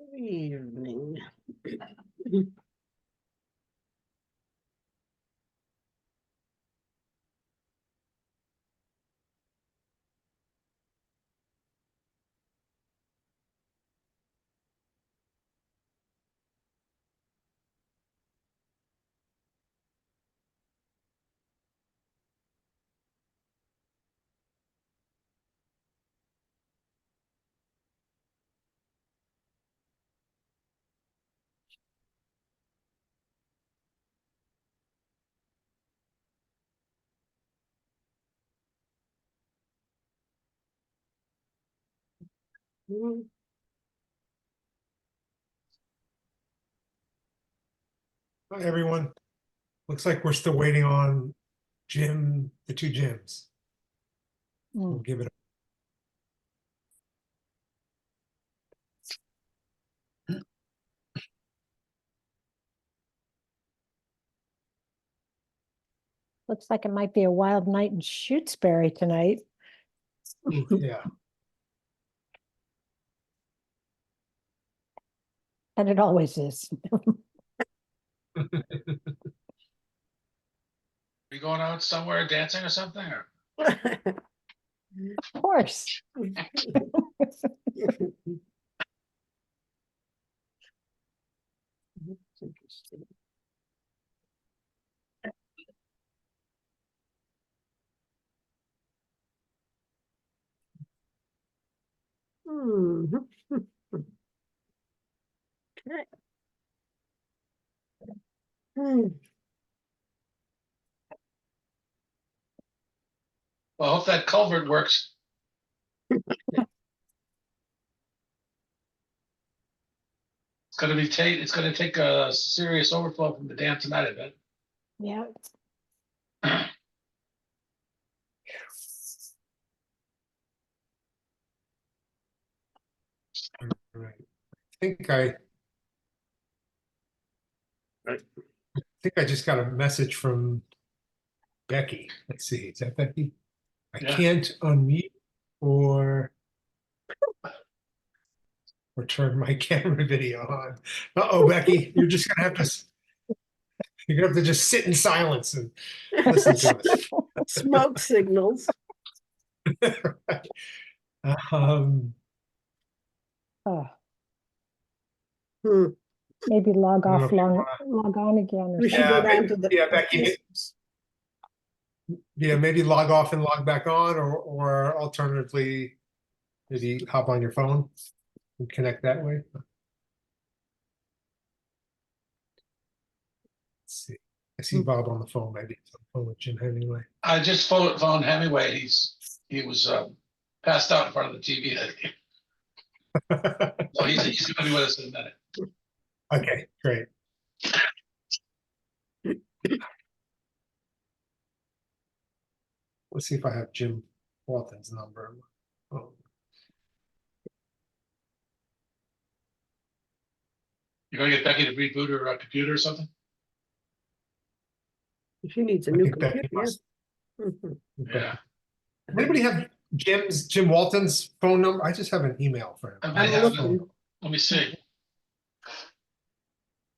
Evening. Mm. Hi, everyone. Looks like we're still waiting on the two Jims. We'll give it Looks like it might be a wild night in Shutesbury tonight. yeah. And it always is. Are you going out somewhere dancing or something? Or? Of course. That's interesting. Mhm. Okay. Hmm. Well, I hope that culvert works. It's gonna take a serious overflow from the dam tonight, I bet. Yeah. Right. I think I just got a message from Becky. Let's see, is that Becky? I Yeah. can't unmute or turn my camera video on. Uh-oh, Becky, you're gonna have to just sit in silence and listen to us. Smoke signals. um, Oh, Hmm. maybe log I don't know off, if you log on again. Or We should something. go down to the. yeah, Becky, yeah, maybe log off and log back on, or alternatively, maybe hop on your phone and connect that way. Let's see. I see Bob on the phone. Maybe it's on the phone with Jim Hemingway. I just phoned Hemingway. He was passed out in front of the TV. I think. So he's gonna be with us in a minute. Okay, great. Let's see if I have Jim Walton's number. Oh, You're gonna get Becky to reboot her computer or something? She needs a I new think Becky computer. must. Mhm. Yeah. Anybody have Jim Walton's phone number? I just have an email for him. I I'm might have looking. it. Let me see.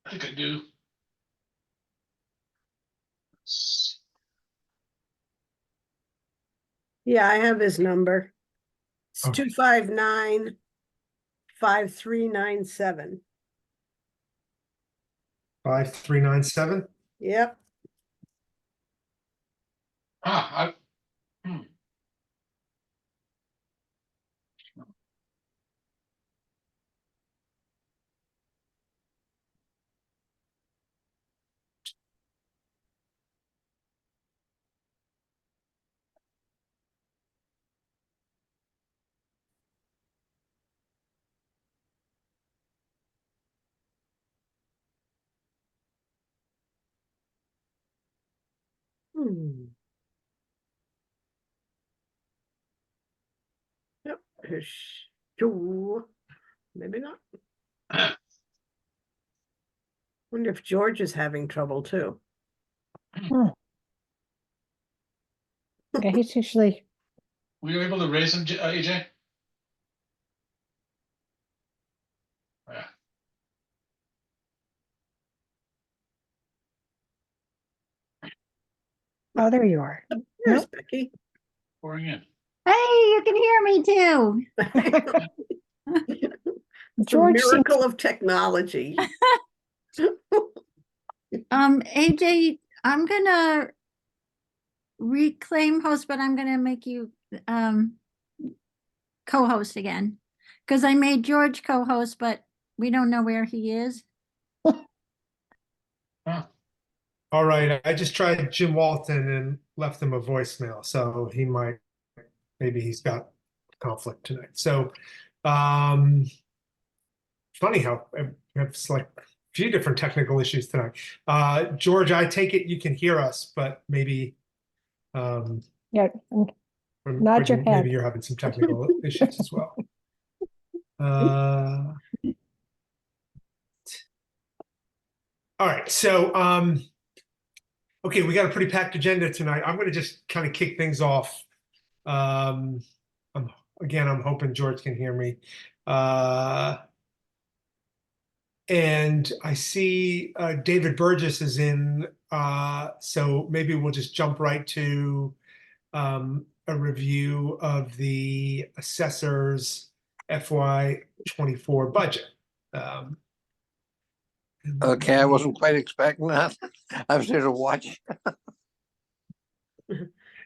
I think I do. Yeah, I have his number. It's Okay. 259-5397. 5397. Yep. Hmm. Hmm. Yep. Here's Joe. Maybe not. Wonder if George is having trouble too. Yeah, he's usually, Were you able to raise him, AJ? Yeah. Oh, there you are. There's Nope. Becky. Pouring in. Hey, you can hear me too. It's a George seems, miracle of technology. AJ, I'm gonna reclaim host, but I'm gonna make you co-host again. Because I made George co-host, but we don't know where he is. Huh. All right, I just tried Jim Walton and left him a voicemail, so maybe he's got conflict tonight. So, funny how I have like a few different technical issues tonight. George, I take it you can hear us, but maybe, yeah, nod your maybe head. you're having some technical issues as well. All right, so, okay, we got a pretty packed agenda tonight. I'm going to just kind of kick things off. I'm hoping George can hear me. And I see David Burgess is in, so maybe we'll just jump right to a review of the assessor's FY24 budget. Okay, I wasn't quite expecting that. I was there to watch.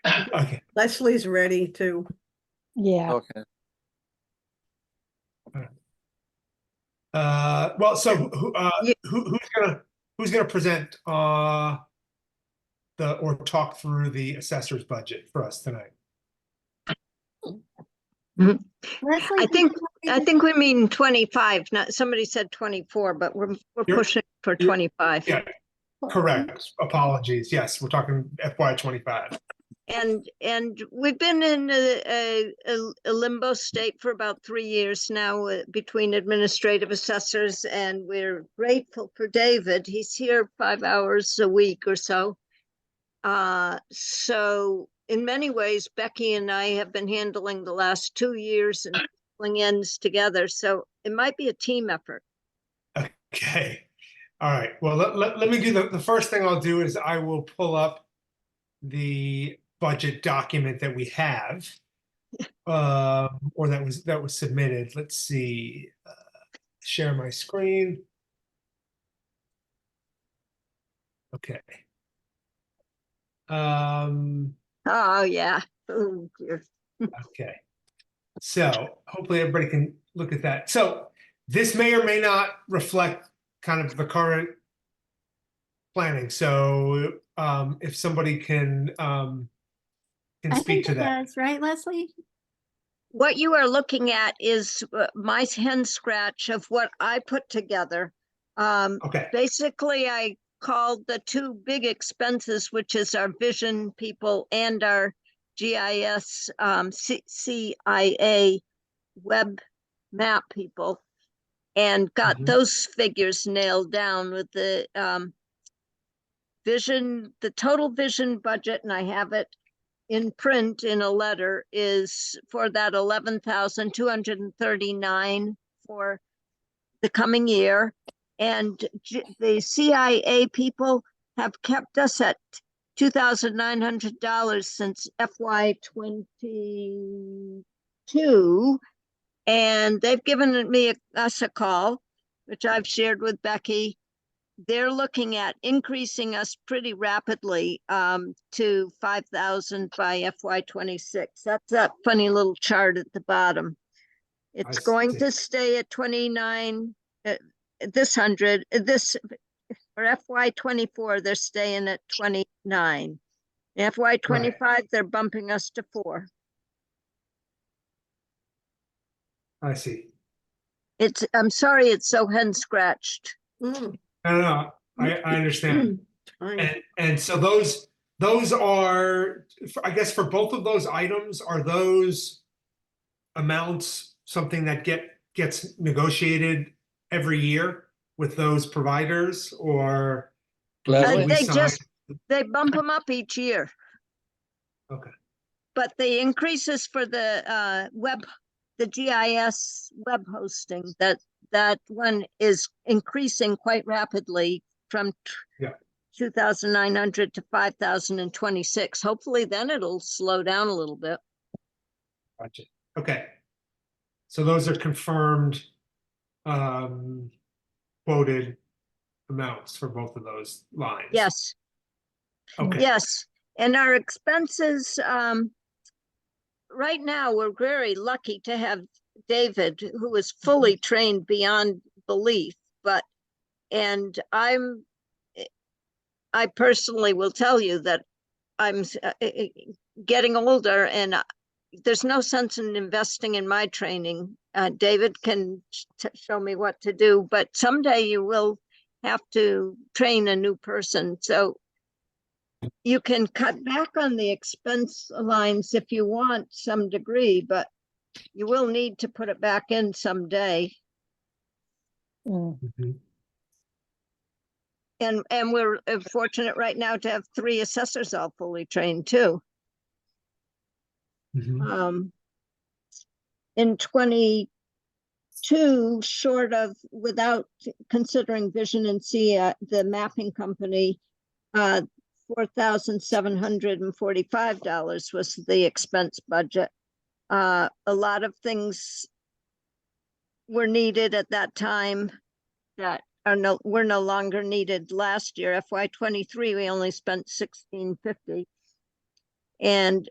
Okay. Leslie's ready to. Yeah, Okay. Well, so who's gonna present or talk through the assessor's budget for us tonight? Leslie, I think we mean 25, not somebody said 24, but we're You're- pushing for 25. Yeah, correct. Apologies. Yes, we're talking FY25. And we've been in a limbo state for about 3 years now between administrative assessors, and we're grateful for David. He's here 5 hours a week or so. So in many ways, Becky and I have been handling the last 2 years and pulling ends together. So it might be a team effort. Okay. All right. Well, let me do the first thing I'll do is I will pull up the budget document that we have, or that was submitted. Let's see. Share my screen. Okay. Oh, yeah. Oh, dear. Okay. So hopefully everybody can look at that. So this may or may not reflect kind of the current planning. So if somebody can I speak think to it that. does, right, Leslie? What you are looking at is my hand scratch of what I put together. Okay. Basically, I called the two big expenses, which is our vision people and our GIS CIA web map people, and got Mhm. those figures nailed down with the vision, the total vision budget, and I have it in print in a letter, is for that 11,239 for the coming year. And the CIA people have kept us at $2,900 since FY22. And they've given us a call, which I've shared with Becky. They're looking at increasing us pretty rapidly to 5,000 by FY26. That's that funny little chart at the bottom. It's going see. to stay at 29, this for FY24, they're staying at 29. FY25, they're bumping us to 4. I see. I'm sorry, it's so hen scratched. Mm, No, I understand. fine. And so those are, I guess for both of those items, are those amounts something that gets negotiated every year with those providers, or Leslie? we sign? They bump them up each year. Okay. But the increases for the the GIS web hosting, that one is increasing quite rapidly from Yeah. 2,900 to 5,026. Hopefully then it'll slow down a little bit. Gotcha. Okay. So those are confirmed, quoted amounts for both of those lines. Yes, Okay. yes. And our expenses, right now, we're very lucky to have David, who is fully trained beyond belief, and I personally will tell you that I'm getting older, and there's no sense in investing in my training. David can show me what to do, but someday you will have to train a new person. So you can cut back on the expense lines if you want some degree, but you will need to put it back in someday. Mm. Mhm. And we're fortunate right now to have 3 assessors all fully trained too. Mhm. In 22, short of, without considering Vision and Sia, the mapping company, $4,745 was the expense budget. A lot of things were needed at that time that were no longer needed last year. FY23, we only spent $1,650. And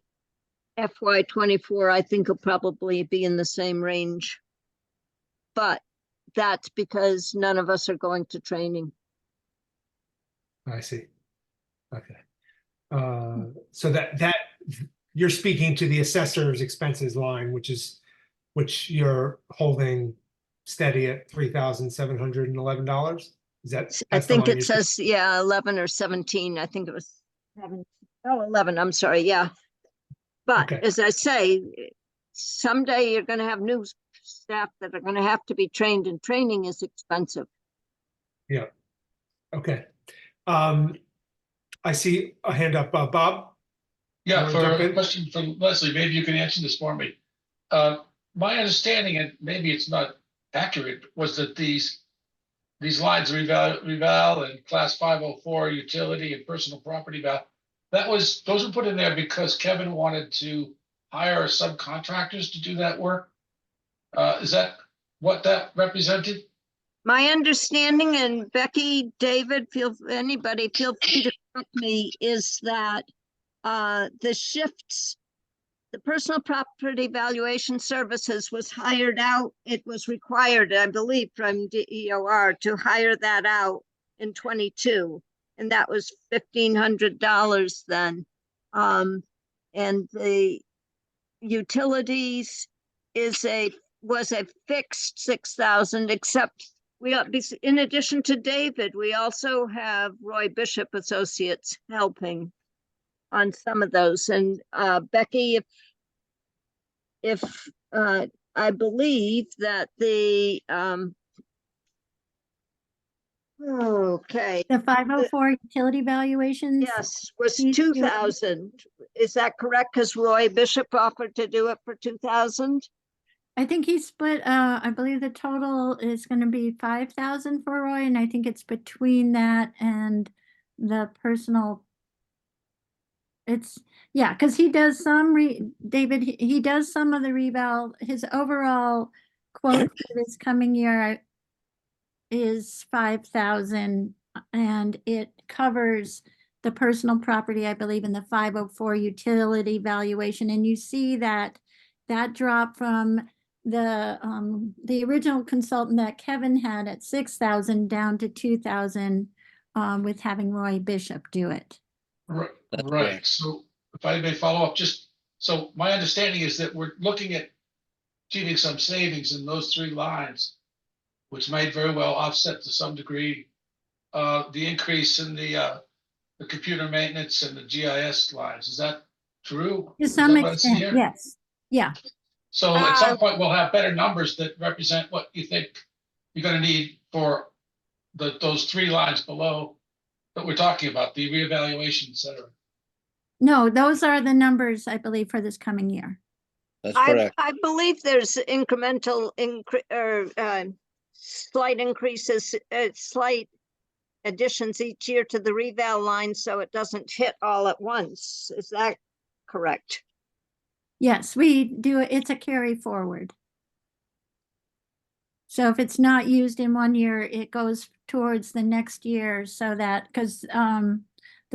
FY24, I think will probably be in the same range. But that's because none of us are going to training. I see. Okay. So that you're speaking to the assessor's expenses line, which you're holding steady at $3,711. Is that? I That's the think line it you're says, yeah, 11 or 17. I think it was 7. Oh, 11. I'm sorry. Yeah. But Okay. as I say, someday you're going to have new staff that are going to have to be trained, and training is expensive. Yeah. Okay. I see a hand up, Bob. Yeah, wanna for jump a in? question from Leslie, maybe you can answer this for me. My understanding, and maybe it's not accurate, was that these lines, reval and class 504 utility and personal property val, those were put in there because Kevin wanted to hire subcontractors to do that work. Is that what that represented? My understanding, and Becky, David, anybody feel free to correct me, is that the shifts, the personal property valuation services was hired out. It was required, I believe, from DEOR to hire that out in 22. And that was $1,500 then. And the utilities was a fixed 6,000, except in addition to David, we also have Roy Bishop Associates helping on some of those. And Becky, if I believe that the okay, The 504 utility valuations. yes, was He's doing- 2,000. Is that correct? Because Roy Bishop offered to do it for 2,000. I think he split, I believe the total is gonna be 5,000 for Roy, and I think it's between that and the personal. Yeah, because he does David, he does some of the reval. His overall quote for this coming year is 5,000, and it covers the personal property, I believe, in the 504 utility valuation. And you see that drop from the original consultant that Kevin had at 6,000 down to 2,000 with having Roy Bishop do it. Right. That's Right. correct. So if I may follow up, so my understanding is that we're looking at achieving some savings in those 3 lines, which might very well offset to some degree the increase in the computer maintenance and the GIS lines. Is that true? To Is some that what I see extent, here? yes. Yeah. So at some point, we'll have better numbers that represent what you think you're going to need for those 3 lines below that we're talking about, the reevaluation, et cetera. No, those are the numbers, I believe, for this coming year. That's correct. I believe there's incremental slight increases, slight additions each year to the reval line so it doesn't hit all at once. Is that correct? Yes, we do, it's a carry forward. So if it's not used in one year, it goes towards the next year so that, because the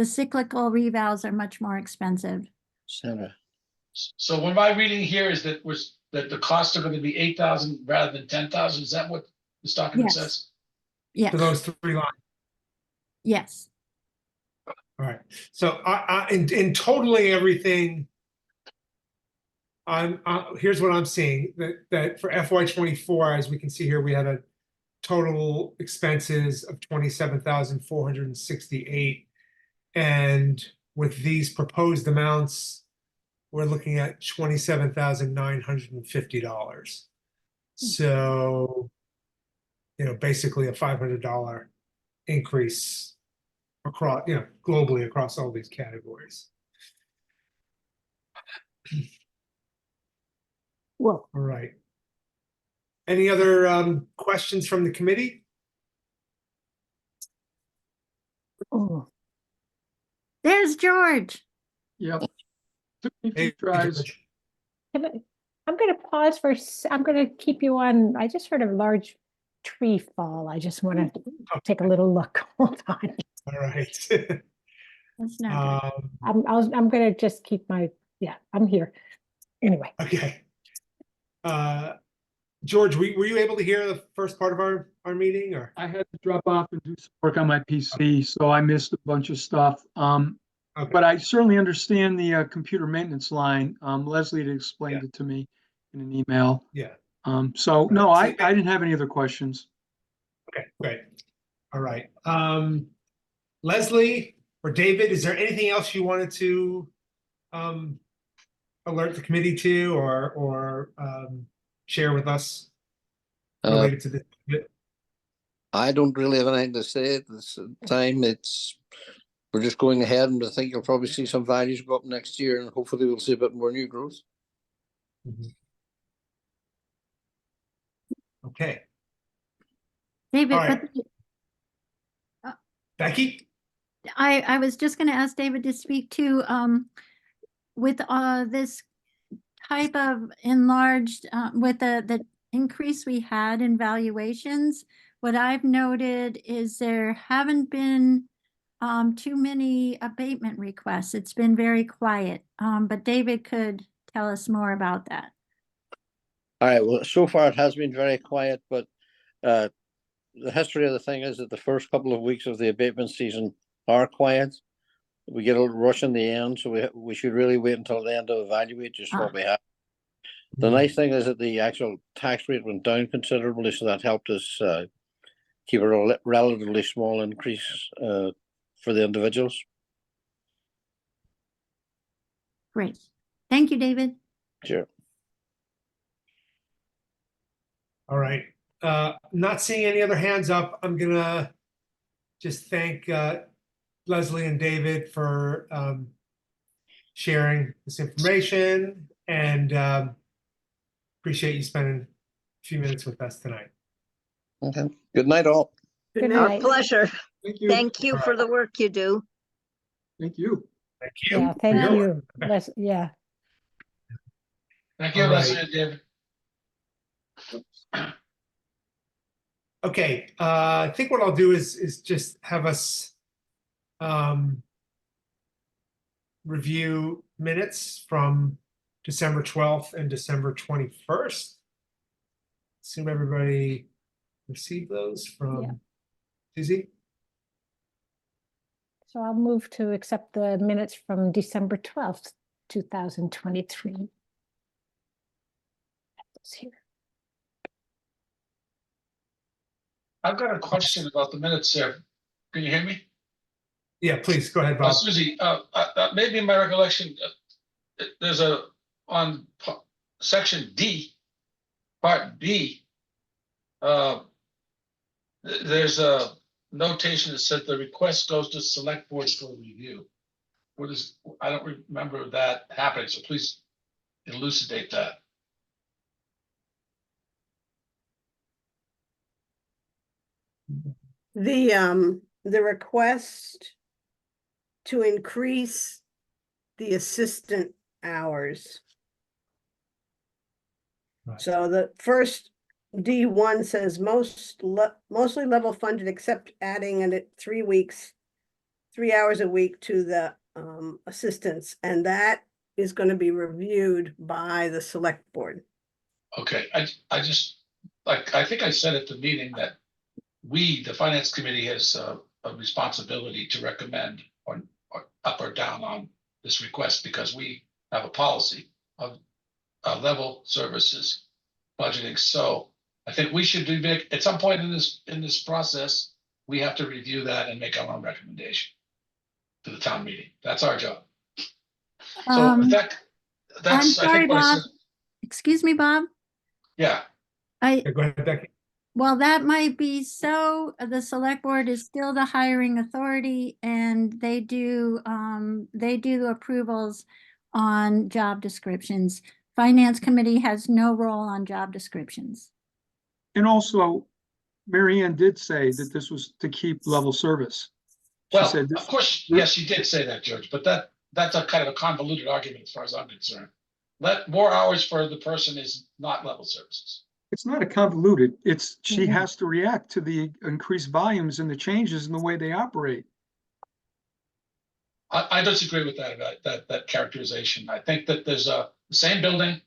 cyclical revals are much more expensive. Sarah. So what my reading here is that that the costs are going to be 8,000 rather than 10,000. Is that what this document Yes. says? Mm-hmm. For Yes, those three lines. yes. All right. So in totaling everything, here's what I'm seeing, that for FY24, as we can see here, we had a total expenses of 27,468. And with these proposed amounts, we're looking at $27,950. So, basically a $500 increase across, globally across all these categories. Well, All right. Any other questions from the committee? oh, There's George. Yep. Took me a few Hey, tries. George. I'm going to pause I'm going to keep you on. I just heard a large tree fall. I just want to take a little look. Hold on. All right. That's not good. I'm going to just keep I'm here. Anyway. Okay. George, were you able to hear the first part of our meeting, or? I had to drop off and do some work on my PC, so I missed a bunch of stuff. Okay. But I certainly understand the computer maintenance line. Leslie had explained it to me in an email. Yeah. So no, Right. I didn't have any other questions. Okay, great. All right. Leslie or David, is there anything else you wanted to alert the committee to or share with us related to this? I don't really have anything to say at this time. We're just going ahead, and I think you'll probably see some values go up next year, and hopefully we'll see a bit more new growth. Mhm. Okay, David, all right. but Becky? I was just going to ask David to speak to, with this type of enlarged, with the increase we had in valuations, what I've noted is there haven't been too many abatement requests. It's been very quiet, but David could tell us more about that. All right. Well, so far it has been very quiet, but the history of the thing is that the first couple of weeks of the abatement season are quiet. We get a little rush in the end, so we should really wait until the end to evaluate just what we have. The nice thing is that the actual tax rate went down considerably, so that helped us keep a relatively small increase for the individuals. Great. Thank you, David. Sure. All right. Not seeing any other hands up. I'm gonna just thank Leslie and David for sharing this information, and appreciate you spending a few minutes with us tonight. Okay. Good night, all. Good Our night. pleasure. Thank you. Thank you for the work you do. Thank you. Thank you. Yeah, for thank your you. work. Yeah. Thank you, All Leslie right. and David. Okay, I think what I'll do is just have us review minutes from December 12th and December 21st. Assume everybody received those Yeah. from Suzie. So I'll move to accept the minutes from December 12th, 2023. That's here. I've got a question about the minutes there. Can you hear me? Yeah, please, go ahead, Bob. Susie, maybe in my recollection, there's on section D, part B, there's a notation that said the request goes to select boards for review. I don't remember that happening, so please elucidate that. The the request to increase the assistant hours. Right. So the first D1 says mostly level funded, except adding in it 3 weeks, 3 hours a week to the assistants, and that is going to be reviewed by the select board. Okay, I just, like, I think I said at the meeting that we, the finance committee, has a responsibility to recommend or up or down on this request, because we have a policy of level services budgeting. So I think we should do at some point in this process, we have to review that and make our own recommendation to the town meeting. That's our job. So Um, that's, I'm I sorry, think what I Bob. said, Excuse me, Bob. yeah. I, Yeah, go ahead, Becky. well, that might be so. The select board is still the hiring authority and they do approvals on job descriptions. Finance committee has no role on job descriptions. And also, Mary Ann did say that this was to keep level service. She Well, said of this, course, yes, you did say that, George, but that's a kind of a convoluted argument as far as I'm concerned. Let more hours for the person is not level services. it's not a convoluted, it's, she Mhm. has to react to the increased volumes and the changes in the way they operate. I disagree with that, about that characterization. I think that there's the same building,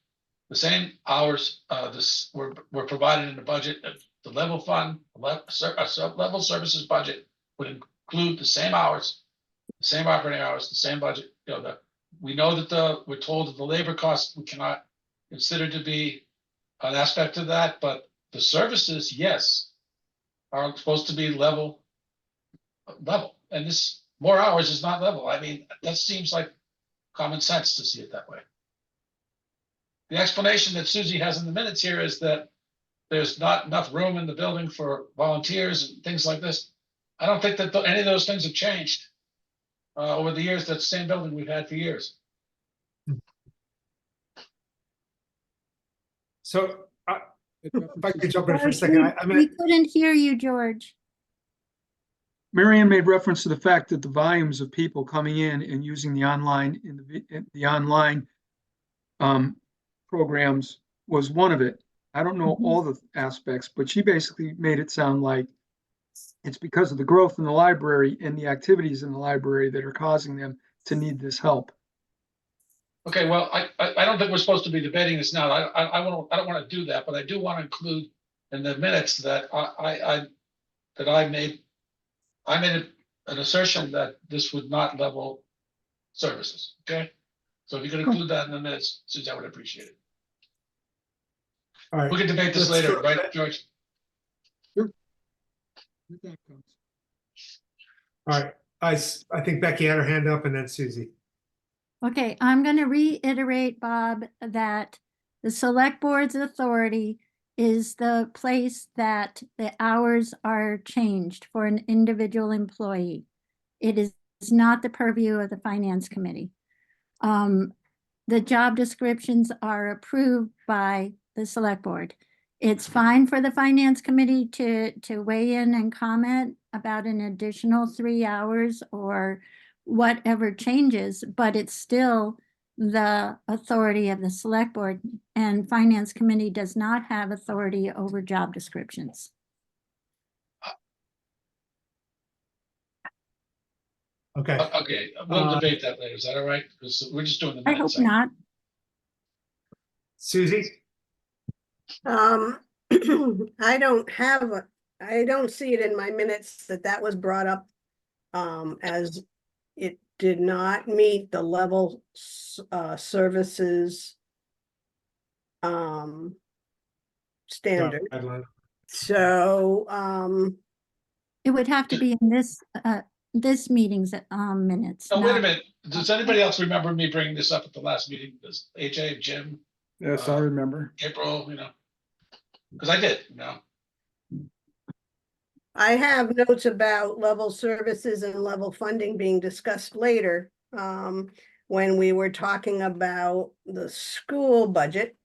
the same hours, this were provided in the budget. The level fund, level services budget would include the same hours, the same operating hours, the same budget. You know, we know that we're told that the labor costs we cannot consider to be an aspect of that, but the services, yes, are supposed to be level. And this more hours is not level. I mean, that seems like common sense to see it that way. The explanation that Susie has in the minutes here is that there's not enough room in the building for volunteers and things like this. I don't think that any of those things have changed over the years. That same building we've had for years. So if I could jump in for a George, second, we couldn't hear you, George. Mary Ann made reference to the fact that the volumes of people coming in and using the online, the online programs was one of it. I don't know all the aspects, but she basically made it sound like it's because of the growth in the library and the activities in the library that are causing them to need this help. Okay, well, I don't think we're supposed to be debating this now. I don't want to do that, but I do want to include in the minutes that I made an assertion that this would not level services. Okay, so if you could include that in the minutes, Susie, I would appreciate it. all right. We can debate this Let's later, go- right, George? All right, I think Becky had her hand up and then Susie. Okay, I'm going to reiterate, Bob, that the select board's authority is the place that the hours are changed for an individual employee. It is not the purview of the finance committee. The job descriptions are approved by the select board. It's fine for the finance committee to weigh in and comment about an additional 3 hours or whatever changes, but it's still the authority of the select board, and finance committee does not have authority over job descriptions. Okay, Okay, we'll debate that later. Is that all right? Because we're just doing the I hope minutes. not. Susie? I don't see it in my minutes that was brought up as it did not meet the level services standard. Guideline. So It would have to be in this meeting's minutes. Oh, wait a not- minute. Does anybody else remember me bringing this up at the last meeting? Does AJ, Jim, Yes, I remember. April, because I did, I have notes about level services and level funding being discussed later, when we were talking about the school budget.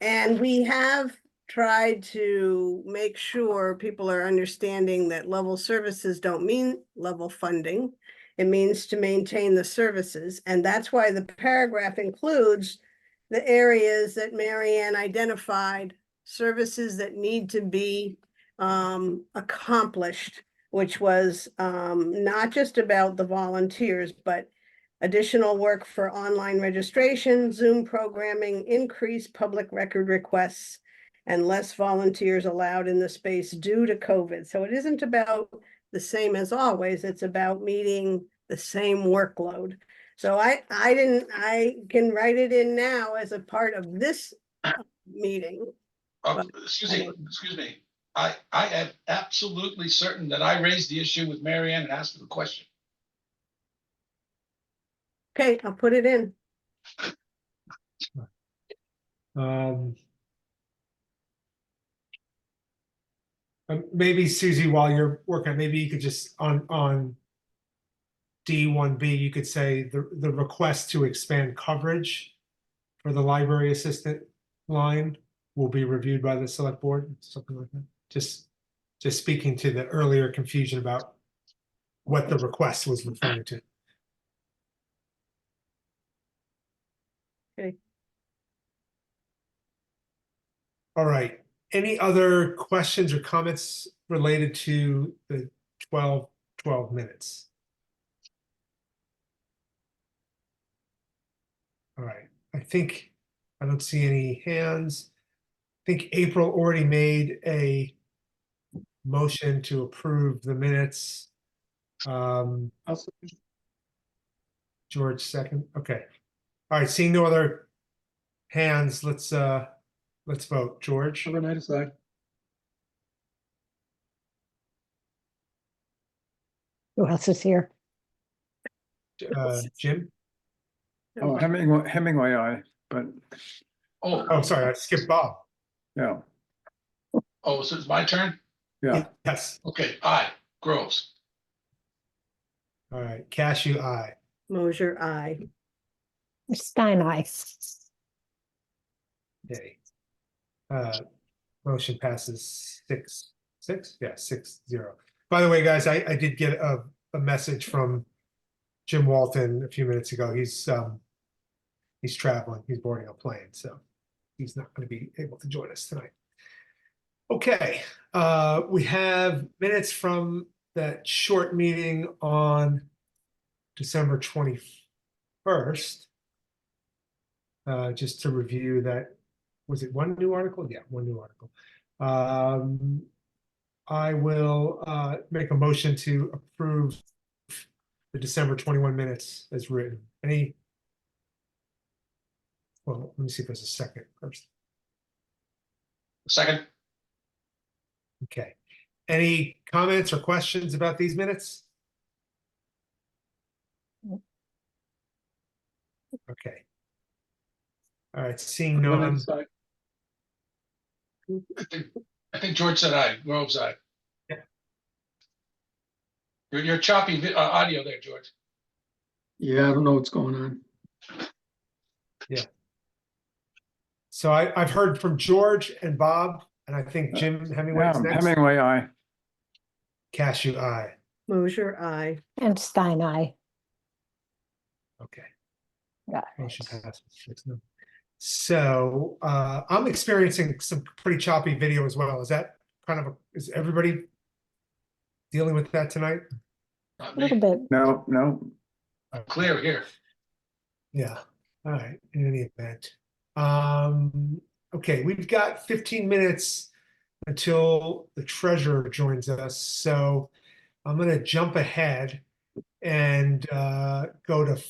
And we have tried to make sure people are understanding that level services don't mean level funding. It means to maintain the services, and that's why the paragraph includes the areas that Marianne identified, services that need to be accomplished, which was not just about the volunteers, but additional work for online registration, Zoom programming, increased public record requests, and less volunteers allowed in the space due to COVID. So it isn't about the same as always, it's about meeting the same workload. So I can write it in now as a part of this meeting. But Excuse me. I am absolutely certain that I raised the issue with Marianne and asked her the question. Okay, I'll put it in. Maybe Susie, while you're working, maybe you could just on D1B, you could say the request to expand coverage for the library assistant line will be reviewed by the select board, something like that. Just speaking to the earlier confusion about what the request was referring to. Okay. All right. Any other questions or comments related to the 12 minutes? All right. I don't see any hands. I think April already made a motion to approve the minutes. I'll George second. Okay. All right. Seeing no other hands, let's vote. George, overnight aside. Who else is here? Jim. Oh, Hemingway, aye, but Oh, sorry, I skipped Bob. yeah, Oh, so it's my turn? yeah. Yes. Okay, aye. Groves. All right. Cashew, aye. Mosier, aye. Stein, aye. Okay. Motion passes 6-6. Yeah, 6-0. By the way, guys, I did get a message from Jim Walton a few minutes ago. He's traveling. He's boarding a plane, so he's not going to be able to join us tonight. Okay. We have minutes from that short meeting on December 21st. Just to review that, was it one new article? Yeah, one new article. I will make a motion to approve the December 21 minutes as written. Well, let me see if there's a second first. Second. Okay. Any comments or questions about these minutes? Okay. All right, seeing Overnight none. aside. I think George said aye. Groves aye. Yeah. You're choppy audio there, George. Yeah, I don't know what's going on. So I've heard from George and Bob, and I think Jim Hemingway's Yeah, next. Hemingway, aye. Cashew, aye. Mosier, aye. And Stein, aye. Okay. Got it. Motion passes 6-0. So I'm experiencing some pretty choppy video as well. Is that is everybody dealing with that tonight? Not A little me. bit. No, Clear here. Yeah. All right. In any event. Okay, we've got 15 minutes until the treasurer joins us. So I'm going to jump ahead and go to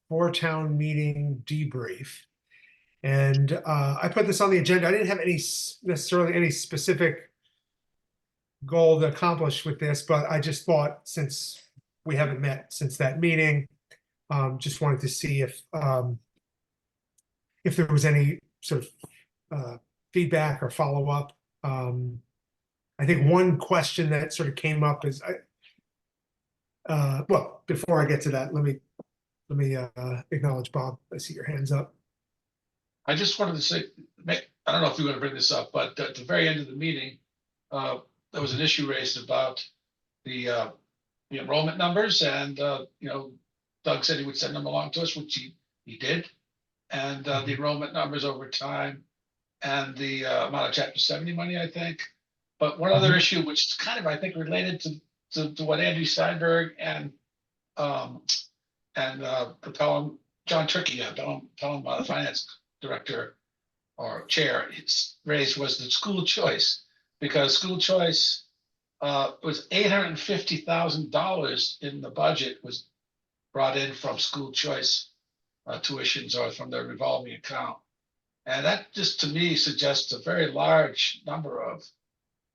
four-town meeting debrief. And I put this on the agenda. I didn't have necessarily any specific goal to accomplish with this, but I just thought since we haven't met since that meeting, just wanted to see if there was any sort of feedback or follow-up. I think one question that sort of came up is, well, before I get to that, let me acknowledge Bob. I see your hands up. I just wanted to say, I don't know if you're gonna bring this up, but at the very end of the meeting, there was an issue raised about the enrollment numbers and, Doug said he would send them along to us, which he did. And the enrollment numbers over time and the amount of Chapter 70 money, I think. But one other issue, which is kind of, I think, related to what Andy Steinberg and Pelham, John Trickey, Pelham finance director or chair, it's raised, was the school choice. Because school choice was $850,000 in the budget was brought in from school choice tuitions or from their revolving account. And that just to me suggests a very large number of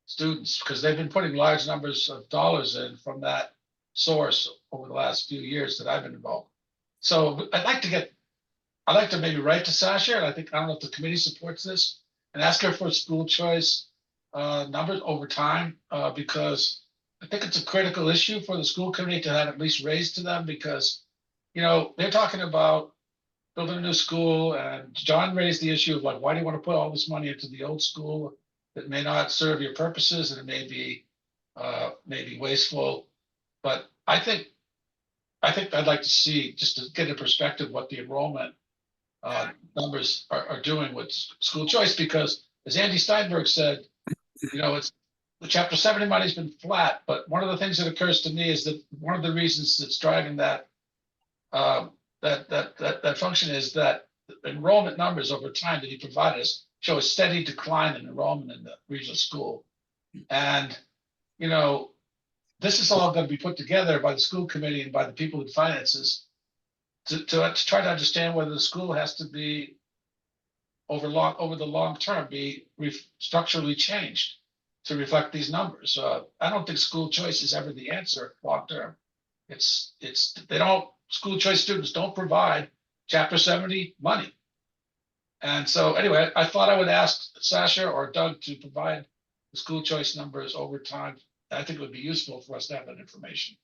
students, because they've been putting large numbers of dollars in from that source over the last few years that I've been involved. So I'd like to maybe write to Sasha, and I don't know if the committee supports this, and ask her for school choice numbers over time, because I think it's a critical issue for the school committee to have at least raised to them, because, they're talking about building a new school, and John raised the issue of like, why do you want to put all this money into the old school that may not serve your purposes, and it may be wasteful. But I think I'd like to see, just to get a perspective, what the enrollment numbers are doing with school choice, because as Andy Steinberg said, it's the Chapter 70 money's been flat, but one of the things that occurs to me is that one of the reasons that's driving that function is that enrollment numbers over time that he provided us show a steady decline in enrollment in the regional school. And, this is all going to be put together by the school committee and by the people in finances to try to understand whether the school has to be over the long term be structurally changed to reflect these numbers. I don't think school choice is ever the answer long term. School choice students don't provide Chapter 70 money. And so anyway, I thought I would ask Sasha or Doug to provide the school choice numbers over time. I think it would be useful for us to have that information.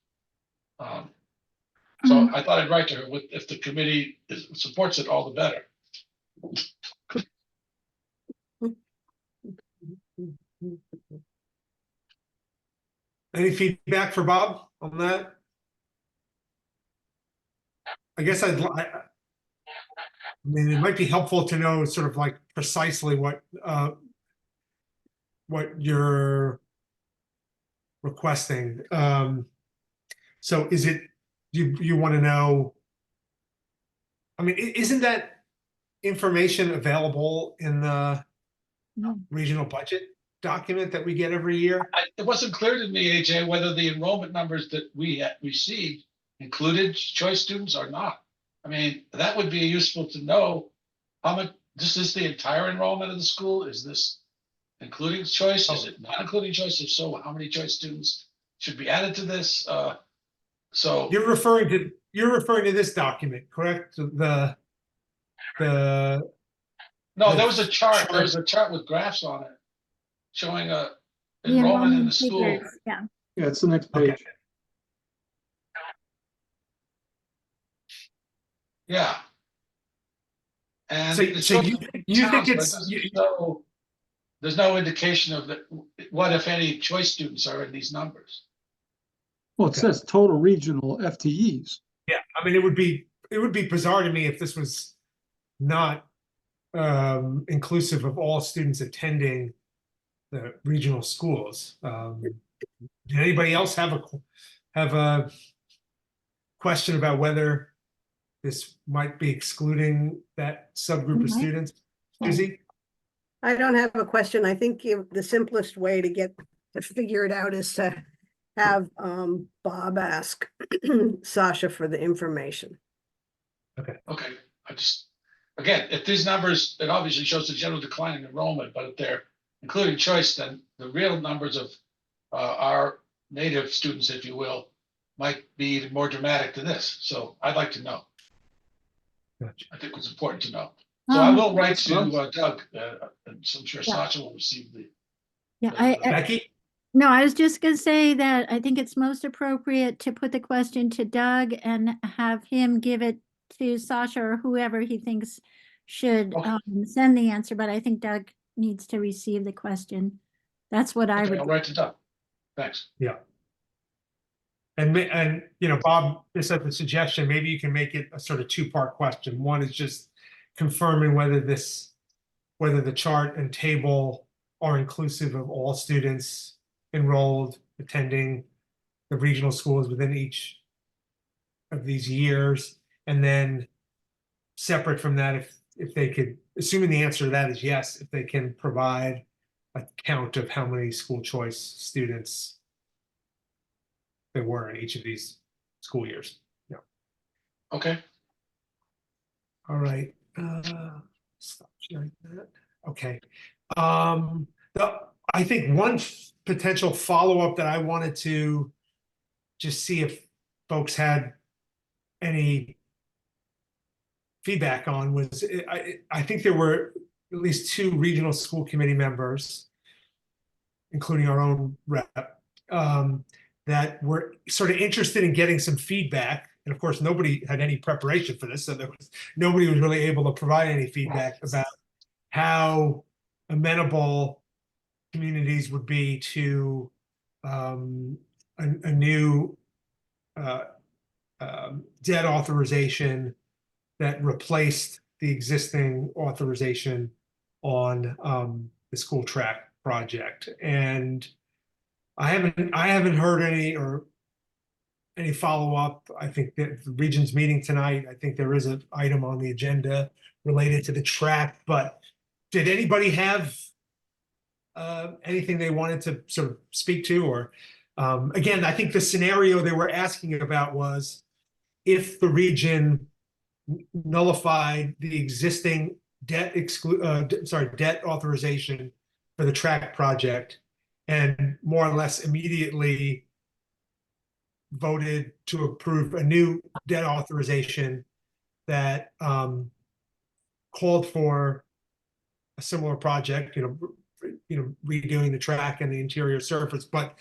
So I thought I'd write to her if the committee supports it, all the better. Any feedback for Bob on that? I guess I mean, it might be helpful to know sort of like precisely what you're requesting. So is it, you want to know, I mean, isn't that information available in the regional budget document that we get every year? It wasn't clear to me, AJ, whether the enrollment numbers that we received included choice students or not. I mean, that would be useful to know how much, this is the entire enrollment of the school? Is this including choice? Is it not including choice? If so, how many choice students should be added to this? So You're referring to this document, correct? No, there was a chart. There was a chart with graphs on it showing The enrollment in the school. figures, yeah. Yeah, it's the next Okay. page. Yeah. And So it you shows think towns, but it's there's no indication of what, if any, choice students are in these numbers. Well, it says total regional FTEs. yeah, I mean, it would be bizarre to me if this was not inclusive of all students attending the regional schools. Did anybody else have a question about whether this might be excluding that subgroup of students? Susie? I don't have a question. I think the simplest way to figure it out is to have Bob ask Sasha for the information. Okay, again, if these numbers, it obviously shows a general decline in enrollment, but if they're including choice, then the real numbers of our native students, if you will, might be even more dramatic than this. So I'd like to know. Gotcha. I think it's important to know. So I will write to Doug, and so I'm sure Yeah. Sasha will receive the. Yeah, Becky? no, I was just gonna say that I think it's most appropriate to put the question to Doug and have him give it to Sasha or whoever he thinks should Okay. send the answer, but I think Doug needs to receive the question. That's what I Okay, would. I'll write it down. Thanks. Yeah. And you know, Bob, this is a suggestion, maybe you can make it a sort of two-part question. One is just confirming whether the chart and table are inclusive of all students enrolled, attending the regional schools within each of these years. And then separate from that, if they could, assuming the answer to that is yes, if they can provide a count of how many school choice students there were in each of these school years. Yeah. Okay, All right. Stop sharing that. Okay. I think one potential follow-up that I wanted to just see if folks had any feedback on was I think there were at least 2 regional school committee members, including our own rep, that were sort of interested in getting some feedback. And of course, nobody had any preparation for this, so nobody was really able to provide any feedback about how amenable communities would be to a new debt authorization that replaced the existing authorization on the school track project. And I haven't heard any follow-up. I think that the region's meeting tonight, I think there is an item on the agenda related to the track, but did anybody have anything they wanted to sort of speak to? Or again, I think the scenario they were asking about was if the region nullified the existing debt authorization for the track project and more or less immediately voted to approve a new debt authorization that called for a similar project, redoing the track and the interior surface, but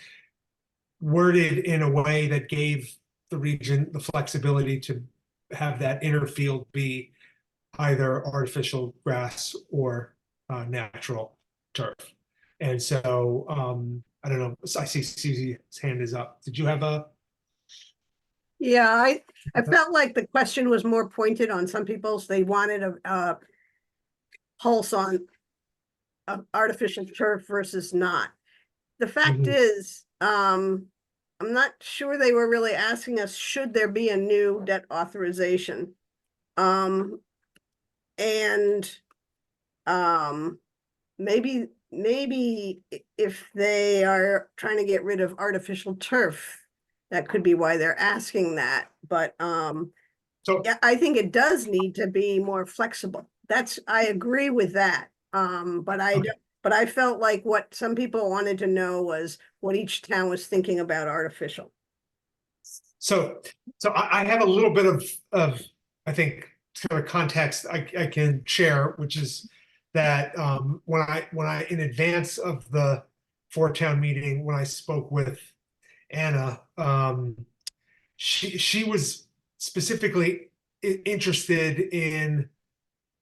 worded in a way that gave the region the flexibility to have that inner field be either artificial grass or natural turf. And so I don't know, I see Susie's hand is up. Did you have a? Yeah, I felt like the question was more pointed on some people's, they wanted a pulse on artificial turf versus not. The fact Mhm. is, I'm not sure they were really asking us, should there be a new debt authorization? And maybe if they are trying to get rid of artificial turf, that could be why they're asking that. But So yeah, I think it does need to be more flexible. I agree with that. But Okay. but I felt like what some people wanted to know was what each town was thinking about artificial. So I have a little bit of I think sort of context I can share, which is that when I in advance of the four-town meeting, when I spoke with Anna, she was specifically interested in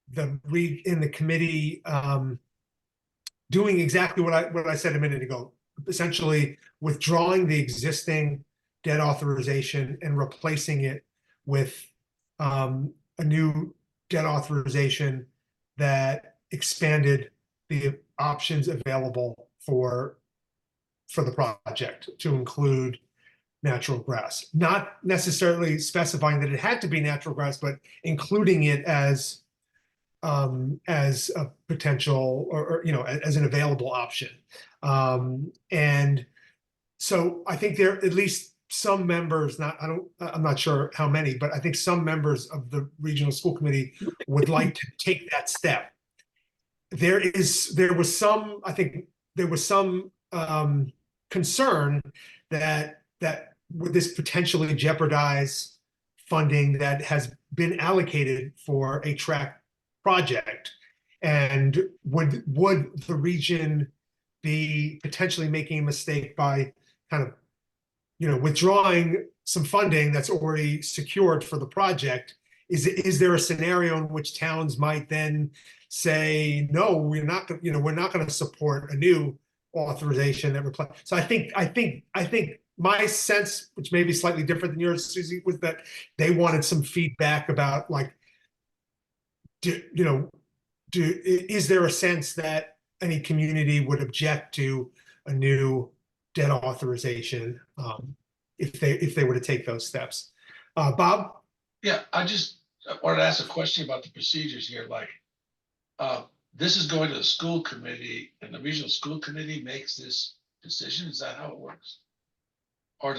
the committee doing exactly what I said a minute ago, essentially withdrawing the existing debt authorization and replacing it with a new debt authorization that expanded the options available for the project to include natural grass, not necessarily specifying that it had to be natural grass, but including it as a potential or as an available option. And so I think there at least some members, I'm not sure how many, but I think some members of the regional school committee would like to take that step. There was some concern that would this potentially jeopardize funding that has been allocated for a track project, and would the region be potentially making a mistake by kind of withdrawing some funding that's already secured for the project is there a scenario in which towns might then say, no, we're not, we're not going to support a new authorization that replace. So I think my sense, which may be slightly different than yours, Susie, was that they wanted some feedback about like, is there a sense that any community would object to a new debt authorization if they were to take those steps? Bob? Yeah, I just wanted to ask a question about the procedures here, like, this is going to the school committee and the regional school committee makes this decision, is that how it works? Or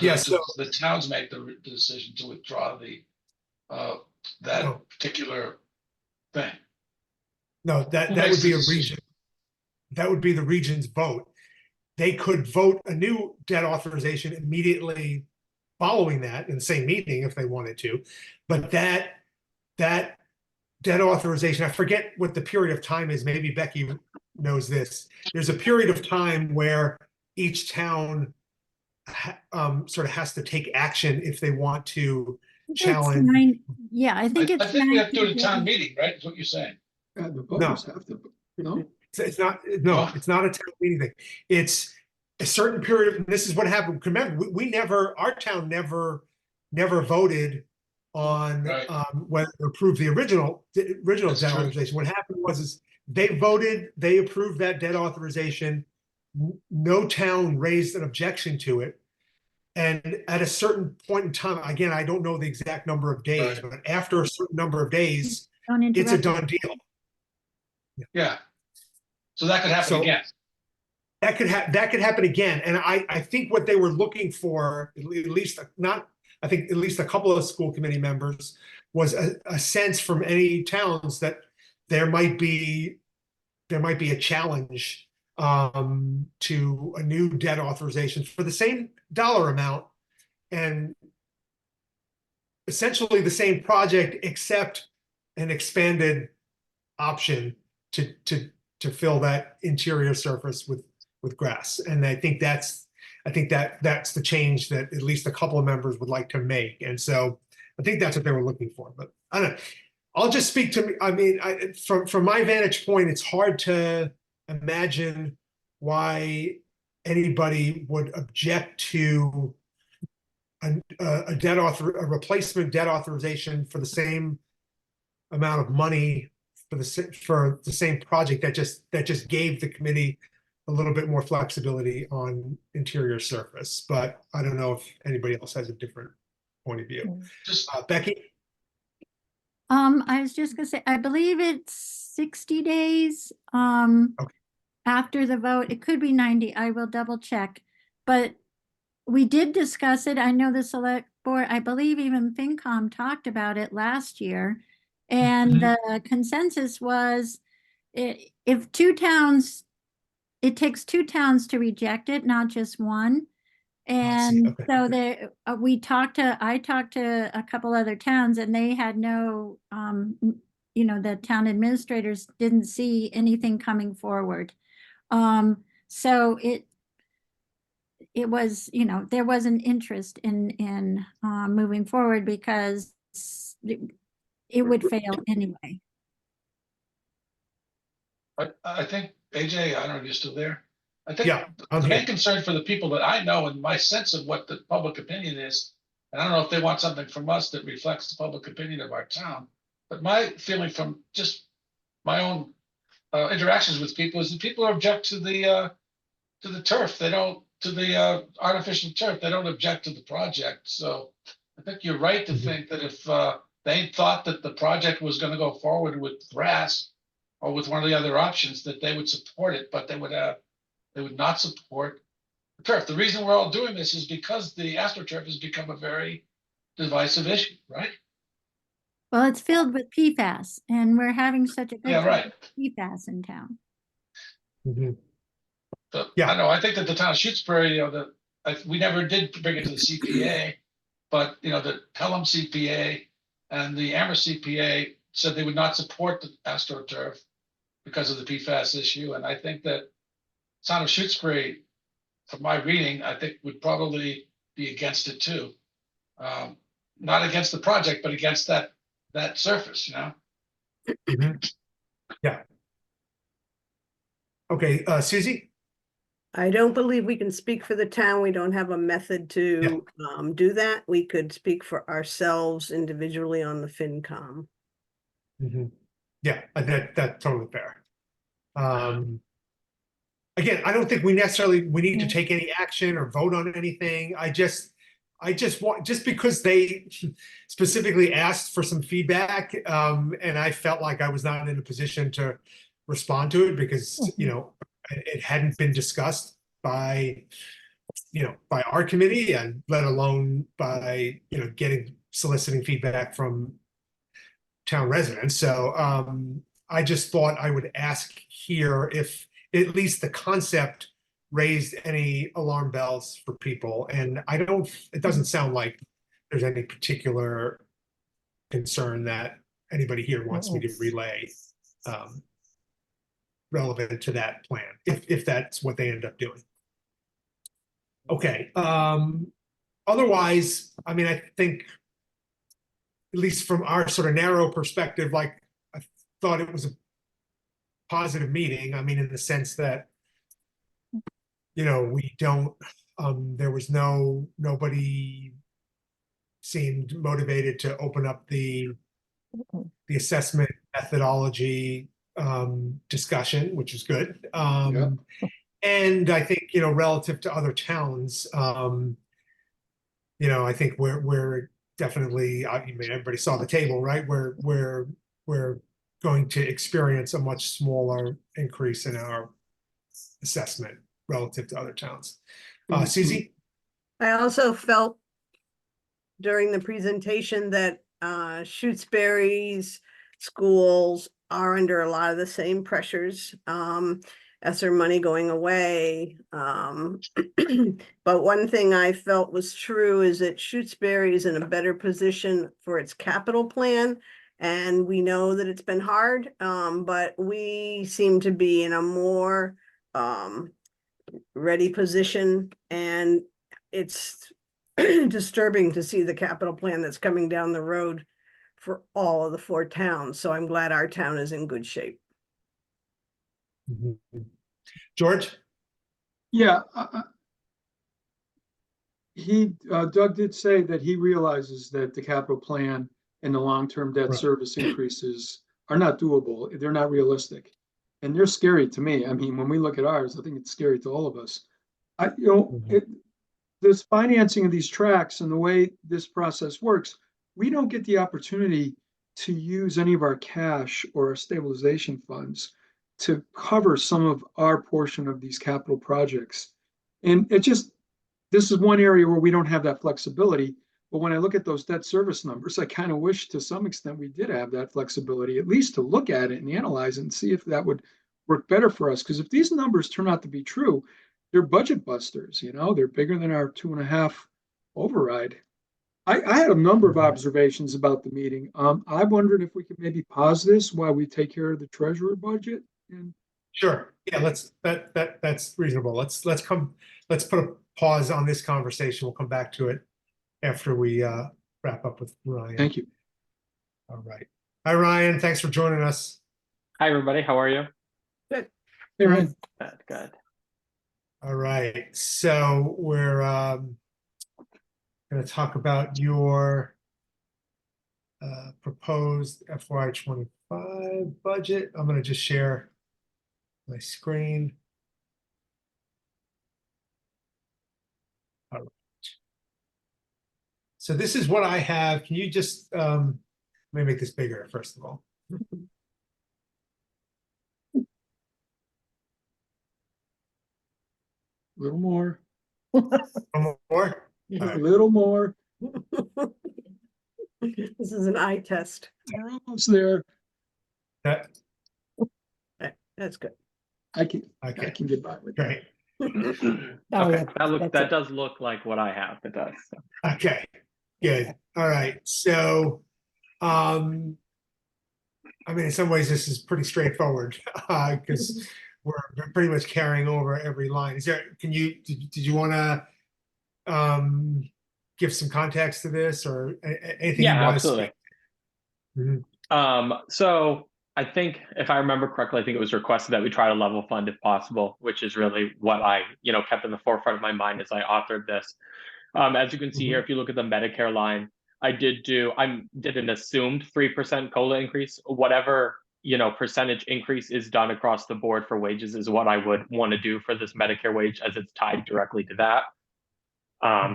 Yes, do the towns make the decision to withdraw that No. particular thing? No, Who that makes would be the a decision? region. That would be the region's vote. They could vote a new debt authorization immediately following that in the same meeting if they wanted to. But that debt authorization, I forget what the period of time is. Maybe Becky knows this. There's a period of time where each town sort of has to take action if they want to It's challenge. Yeah, I think I it's think we have to do 90 it at town days. meeting, right? Is what you're saying? The voters have to, no? It's not, Oh. no, it's not a town meeting thing. It's a certain period of, this is what happened. Remember, we never, our town never voted on Right. whether to approve the original That's debt true. authorization. What happened was they voted, they approved that debt authorization. No town raised an objection to it. And at a certain point in time, again, I don't know the exact number of days, Right. but after a certain number of days, Don't it's a interrupt. done deal. Yeah. So that could happen So- again. That could happen again. And I think what they were looking for, at least not, I think at least a couple of school committee members, was a sense from any towns that there might be a challenge to a new debt authorization for the same dollar amount and essentially the same project except an expanded option to fill that interior surface with grass. And I think that's the change that at least a couple of members would like to make. And so I think that's what they were looking for. But I don't know. I'll just speak to me. I mean, from my vantage point, it's hard to imagine why anybody would object to a replacement debt authorization for the same amount of money for the same project that just gave the committee a little bit more flexibility on interior surface. But I don't know if anybody else has a different point of view. Just Becky? I was just gonna say, I believe it's 60 days, Okay. after the vote. It could be 90. I will double check. But we did discuss it. I know the select board, I believe even FinCom talked about it last year. And the consensus was if two towns, it takes two towns to reject it, not just one. And Okay. so I talked to a couple other towns and they had no, the town administrators didn't see anything coming forward. So it was, there was an interest in moving forward because it would fail anyway. I think, AJ, I don't know if you're still there. I think Yeah, I'm the main here. concern for the people that I know and my sense of what the public opinion is, and I don't know if they want something from us that reflects the public opinion of our town, but my feeling from just my own interactions with people is that people object to the turf. They don't, to the artificial turf. They don't object to the project. So I think you're right to think that if they thought that the project was going to go forward with grass or with one of the other options, that they would support it, but they would not support the turf. The reason we're all doing this is because the AstroTurf has become a very divisive issue, right? Well, it's filled with PFAS and we're having such a good Yeah, time right. with PFAS in town. Mhm. So, Yeah. I know, I think that the town of Shutesbury, we never did bring it to the CPA, but, the Pelham CPA and the Amherst CPA said they would not support the AstroTurf because of the PFAS issue. And I think that town of Shutesbury, from my reading, I think would probably be against it too. Not against the project, but against that that surface, you know? Mhm. Yeah. Okay, Susie? I don't believe we can speak for the town. We don't have a method to do that. We could speak for ourselves individually on the FinCom. Mhm. Yeah, that's totally fair. Again, I don't think we need to take any action or vote on anything. I just want, just because they specifically asked for some feedback, and I felt like I was not in a position to respond to it because, you know, it hadn't been discussed by, you know, by our committee, and let alone by, you know, soliciting feedback from town residents. So I just thought I would ask here if at least the concept raised any alarm bells for people. And it doesn't sound like there's any particular concern that anybody here wants me to relay relevant to that plan, if that's what they end up doing. Okay. Otherwise, I mean, I think, at least from our sort of narrow perspective, like, I thought it was a positive meeting. I mean, in the sense that, you know, there was nobody seemed motivated to open up the assessment methodology discussion, which is good. And I think, you know, relative to other towns, you know, I think we're definitely, I mean, everybody saw the table, right? We're going to experience a much smaller increase in our assessment relative to other towns. Susie? I also felt during the presentation that Shutesbury's schools are under a lot of the same pressures as their money going away. But one thing I felt was true is that Shutesbury is in a better position for its capital plan. And we know that it's been hard, but we seem to be in a more ready position, and it's disturbing to see the capital plan that's coming down the road for all of the 4 towns. So I'm glad our town is in good shape. George? Yeah. Doug did say that he realizes that the capital plan and the long-term debt Right. service increases are not doable. They're not realistic. And they're scary to me. I mean, when we look at ours, I think it's scary to all of us. This financing of these tracks and the way this process works, we don't get the opportunity to use any of our cash or our stabilization funds to cover some of our portion of these capital projects. And this is one area where we don't have that flexibility. But when I look at those debt service numbers, I kind of wish to some extent we did have that flexibility, at least to look at it and analyze it and see if that would work better for us. Because if these numbers turn out to be true, they're budget busters, you know, they're bigger than our 2.5 override. I had a number of observations about the meeting. I wondered if we could maybe pause this while we take care of the treasurer budget. Sure. Yeah, that's reasonable. Let's put a pause on this conversation. We'll come back to it after we wrap up with Ryan. Thank you. All right. Hi, Ryan. Thanks for joining us. Hi, everybody. How are you? Good. Hey, Ryan. Good. All right. So we're going to talk about your proposed FY25 budget. I'm going to just share my screen. All right. So this is what I have. Can you just let me make this bigger first of all. A little more. One more. A little more. This is an eye test. We're almost there. That's good. I can Okay. get by with Great. Oh, Okay, yeah, that does look like what I have. It does. So. Okay. Good. All right. So, I mean, in some ways, this is pretty straightforward because we're pretty much carrying over every line. Did you want to give some context to this or anything? Yeah, you want absolutely. to Mhm. So I think if I remember correctly, I think it was requested that we try to level fund if possible, which is really what I, kept in the forefront of my mind as I authored this. As you can see here, if you look at the Medicare line, I did an assumed 3% COLA increase. Whatever, percentage increase is done across the board for wages is what I would want to do for this Medicare wage, as it's tied directly to that.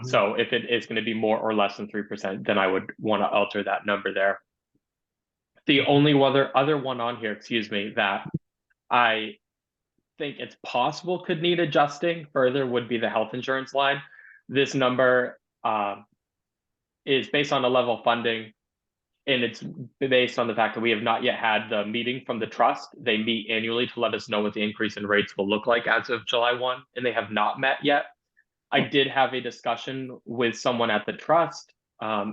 So if it is going to be more or less than 3%, then I would want to alter that number there. The only other one on here, excuse me, that I think it's possible could need adjusting further would be the health insurance line. This number is based on a level of funding, and it's based on the fact that we have not yet had the meeting from the trust. They meet annually to let us know what the increase in rates will look like as of July 1, and they have not met yet. I did have a discussion with someone at the trust.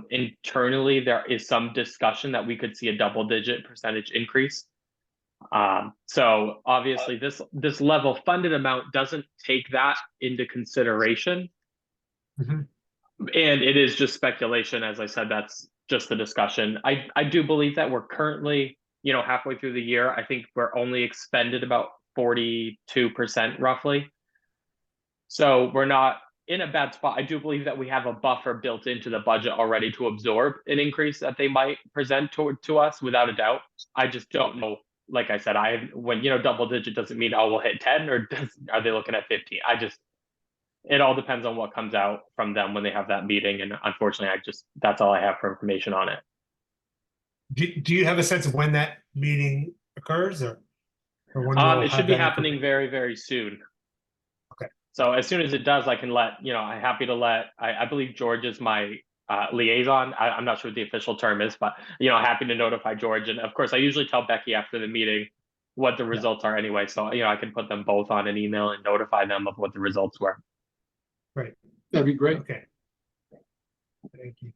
Internally, there is some discussion that we could see a double-digit percentage increase. So obviously this level funded amount doesn't take that into consideration. Mhm. And it is just speculation. As I said, that's just the discussion. I do believe that we're currently, halfway through the year. I think we're only expended about 42% roughly. So we're not in a bad spot. I do believe that we have a buffer built into the budget already to absorb an increase that they might present to us, without a doubt. I just don't know. Like I said, when double digit doesn't mean we'll hit 10, or are they looking at 15? It all depends on what comes out from them when they have that meeting, and unfortunately, that's all I have for information on it. Do you have a sense of when that meeting occurs, or when we'll It should have be that happening information? very, very soon. Okay. So as soon as it does, I can I'm happy to I believe George is my liaison. I'm not sure what the official term is, but, happy to notify George. And of course, I usually tell Becky after the meeting what the results are anyway. So, I can put them both on an email and notify them of what the results were. Great. That'd be great. Okay. Thank you.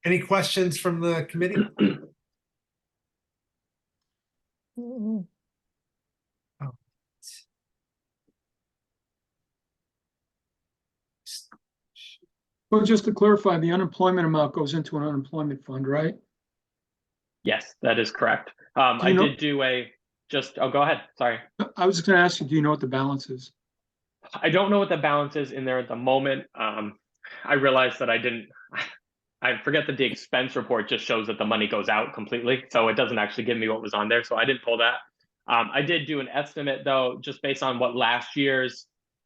Any questions from the committee? Mm, Oh. Well, just to clarify, the unemployment amount goes into an unemployment fund, right? Yes, that is correct. Do I you know- did do go ahead. Sorry. I was just gonna ask you, do you know what the balance is? I don't know what the balance is in there at the moment. I realized that I forget that the expense report just shows that the money goes out completely. So it doesn't actually give me what was on there. So I didn't pull that. I did do an estimate though, just based on what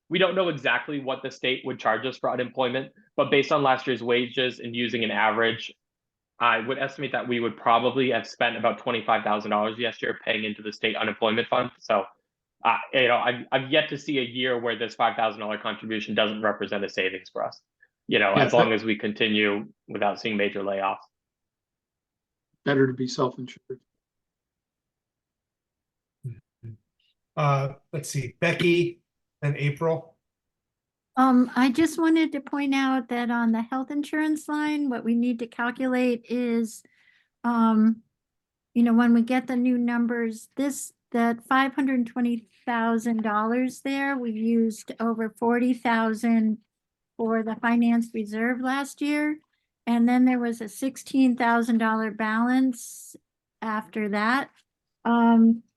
we don't know exactly what the state would charge us for unemployment, but based on last year's wages and using an average, I would estimate that we would probably have spent about $25,000 last year paying into the state unemployment fund. So, I've yet to see a year where this $5,000 contribution doesn't represent a savings for us. As long as we continue without seeing major layoffs. Better to be self-insured. Let's see, Becky and April. I just wanted to point out that on the health insurance line, what we need to calculate is, when we get the new numbers, that $520,000 there, we used over 40,000 for the finance reserve last year. And then there was a $16,000 balance after that.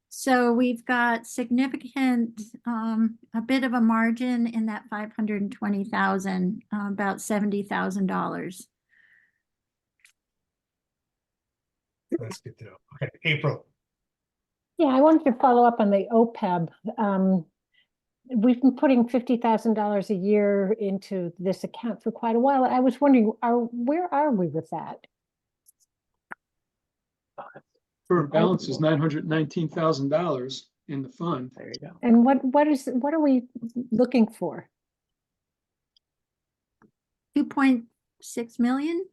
So we've got significant, a bit of a margin in that 520,000, about $70,000. That's good to know. Okay, April. Yeah, I wanted to follow up on the OPEB. We've been putting $50,000 a year into this account for quite a while. I was wondering, where are we with that? Current balance is $919,000 in the fund. There you go. And what are we looking for? 2.6 million?